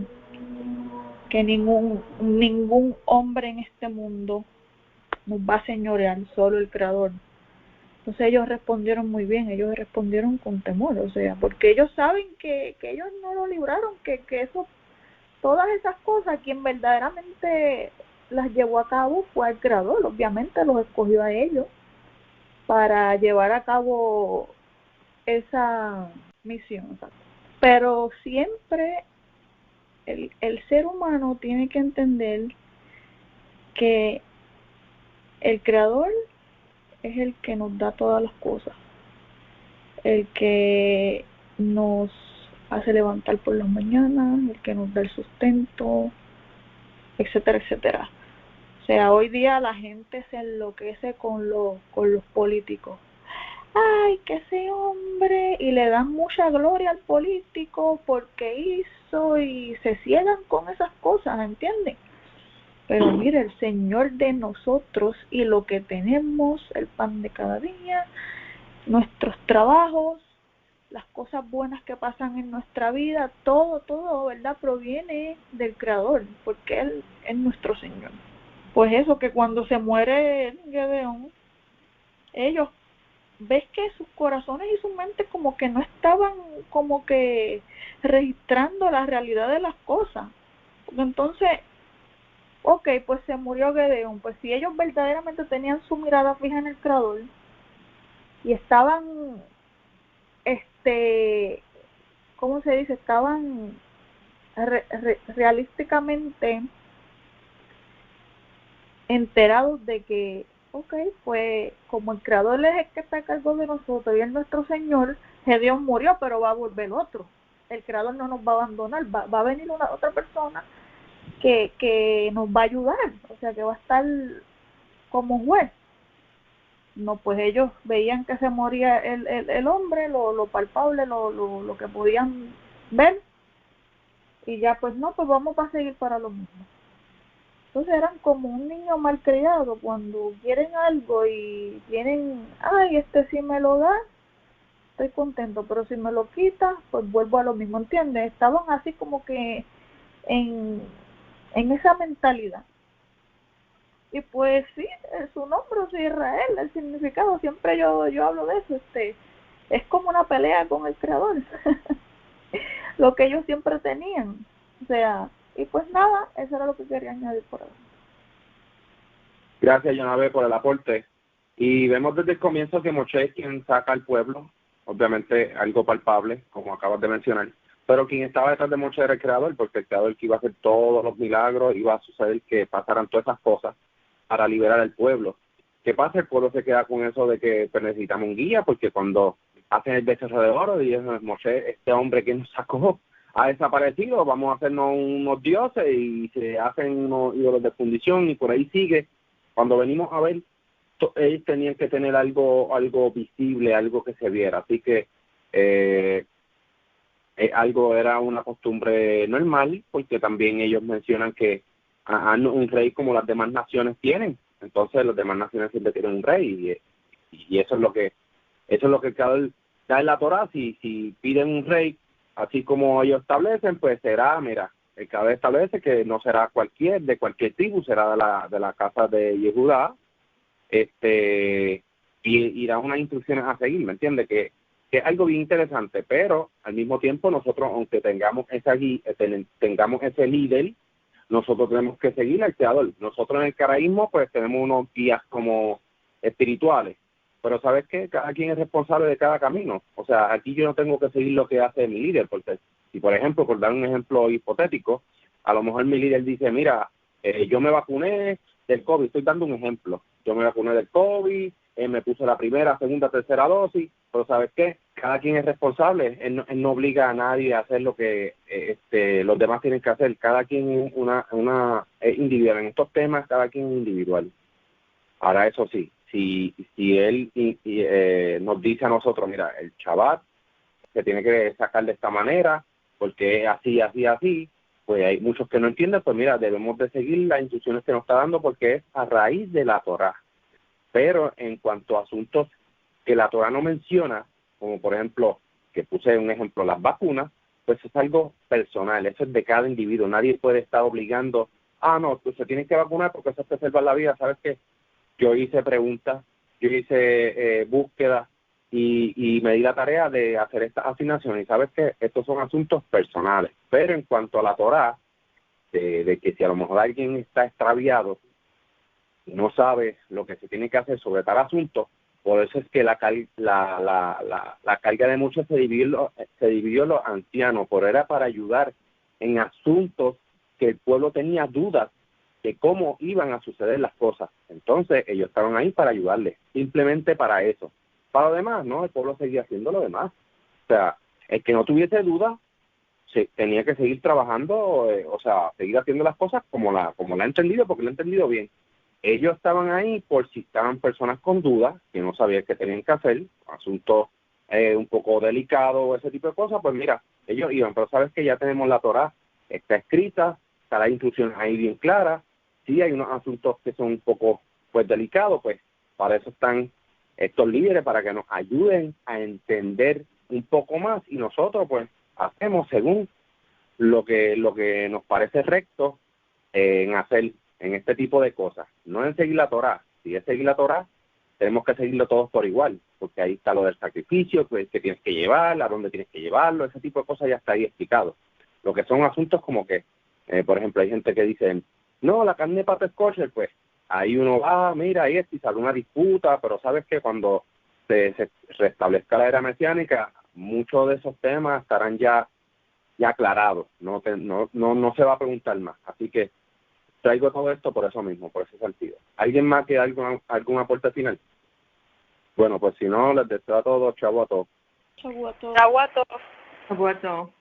que ningún hombre en este mundo nos va a señorear, solo el Creador. Entonces ellos respondieron muy bien, ellos respondieron con temor, o sea, porque ellos saben que ellos no lo libraron, que eso, todas esas cosas, quien verdaderamente las llevó a cabo fue el Creador, obviamente los escogió a ellos para llevar a cabo esa misión. Pero siempre el ser humano tiene que entender que el Creador es el que nos da todas las cosas, el que nos hace levantar por las mañanas, el que nos da el sustento, etcétera, etcétera. O sea, hoy día la gente se enloquece con los políticos. Ay, que ese hombre, y le dan mucha gloria al político porque hizo, y se ciegan con esas cosas, ¿entienden? Pero mire, el Señor de nosotros y lo que tenemos, el pan de cada día, nuestros trabajos, las cosas buenas que pasan en nuestra vida, todo, ¿verdad? Proviene del Creador, porque Él es nuestro Señor. Pues eso, que cuando se muere Gedeón, ellos, ves que sus corazones y su mente como que no estaban como que registrando la realidad de las cosas. Porque entonces, ok, pues se murió Gedeón, pues si ellos verdaderamente tenían su mirada fija en el Creador y estaban, ¿cómo se dice? Estaban realísticamente enterados de que, ok, pues como el Creador es el que está a cargo de nosotros y es nuestro Señor, Gedeón murió, pero va a volver otro. El Creador no nos va a abandonar, va a venir otra persona que nos va a ayudar, o sea, que va a estar como juez. No, pues ellos veían que se moría el hombre, lo palpable, lo que podían ver, y ya pues no, pues vamos a seguir para lo mismo. Entonces eran como un niño malcriado cuando quieren algo y tienen, ay, si me lo da, estoy contento, pero si me lo quita, pues vuelvo a lo mismo, ¿entiendes? Estaban así como que en esa mentalidad. Y pues sí, su nombre es Israel, el significado, siempre yo hablo de eso, es como una pelea con el Creador, lo que ellos siempre tenían, o sea, y pues nada, eso era lo que quería añadir por ahora. Gracias, Yonabe, por el aporte. Y vemos desde el comienzo que Moshe es quien saca al pueblo, obviamente algo palpable, como acabas de mencionar, pero quien estaba detrás de Moshe era el Creador, porque el Creador que iba a hacer todos los milagros, iba a suceder que pasaran todas esas cosas para liberar al pueblo. ¿Qué pasa? El pueblo se queda con eso de que pues, necesitamos un guía, porque cuando hacen el becerro de oro, dicen, Moshe, este hombre que nos sacó ha desaparecido, vamos a hacernos unos dioses, y se hacen unos ídolos de fundición, y por ahí sigue. Cuando venimos a ver, ellos tenían que tener algo visible, algo que se viera, así que algo era una costumbre normal, porque también ellos mencionan que un rey como las demás naciones tienen, entonces las demás naciones siempre tienen un rey, y eso es lo que el Creador da en la Torá. Si piden un rey, así como ellos establecen, pues será, mira, el Creador establece que no será de cualquier tribu, será de la casa de Yehudá, y da unas instrucciones a seguir, ¿me entiendes? Que es algo bien interesante, pero al mismo tiempo nosotros, aunque tengamos tengamos ese líder, nosotros tenemos que seguir al Creador. Nosotros en el caraísmo pues tenemos unos guías como espirituales, pero ¿sabes qué? Cada quien es responsable de cada camino. O sea, aquí yo no tengo que seguir lo que hace mi líder, porque si por ejemplo, por dar un ejemplo hipotético, a lo mejor mi líder dice, mira, yo me vacuné del COVID, estoy dando un ejemplo, yo me vacuné del COVID, me puse la primera, segunda, tercera dosis, pero ¿sabes qué? Cada quien es responsable, él no obliga a nadie a hacer lo que los demás tienen que hacer, cada quien es una individual, en estos temas cada quien es individual. Ahora eso sí, si él nos dice a nosotros, mira, el Shabbat se tiene que sacar de esta manera, porque es así, así, así, pues hay muchos que no entienden, pues mira, debemos de seguir las instrucciones que nos está dando porque es a raíz de la Torá. Pero en cuanto a asuntos que la Torá no menciona, como por ejemplo, que puse un ejemplo, las vacunas, pues es algo personal, eso es de cada individuo, nadie puede estar obligando, no, tú se tienes que vacunar porque eso te salva la vida, ¿sabes qué? Yo hice preguntas, yo hice búsquedas y me di la tarea de hacer estas asignaciones. Y sabes que estos son asuntos personales. Pero en cuanto a la Torá, de que si a lo mejor alguien está extraviado y no sabe lo que se tiene que hacer sobre tal asunto, por eso es que la carga de muchos se dividió en los ancianos, pero era para ayudar en asuntos que el pueblo tenía dudas de cómo iban a suceder las cosas. Entonces, ellos estaban ahí para ayudarles, simplemente para eso. Para lo demás, ¿no? El pueblo seguía haciendo lo demás. O sea, el que no tuviese duda, tenía que seguir trabajando, o sea, seguir haciendo las cosas como la ha entendido, porque lo ha entendido bien. Ellos estaban ahí por si estaban personas con dudas, que no sabían qué tenían que hacer, asuntos un poco delicados, ese tipo de cosas, pues mira, ellos iban, pero sabes que ya tenemos la Torá, está escrita, está la instrucción ahí bien clara. Sí, hay unos asuntos que son un poco pues delicados, pues para eso están estos líderes, para que nos ayuden a entender un poco más, y nosotros pues hacemos según lo que nos parece recto en hacer en este tipo de cosas, no en seguir la Torá. Si es seguir la Torá, tenemos que seguirlo todos por igual, porque ahí está lo del sacrificio, pues, que tienes que llevar, a dónde tienes que llevarlo, ese tipo de cosas ya está ahí explicado. Lo que son asuntos como que, por ejemplo, hay gente que dice, no, la carne de pato es kosher, pues ahí uno va, mira, ahí es, y sale una disputa, pero sabes que cuando se restablezca la era mesiánica, muchos de esos temas estarán ya aclarados, no se va a preguntar más. Así que traigo todo esto por eso mismo, por ese sentido. ¿Alguien más que algún aporte final? Bueno, pues si no, les deseo a todos, chavo a todos. Chau a todos. Chau a todos. Acuerdo.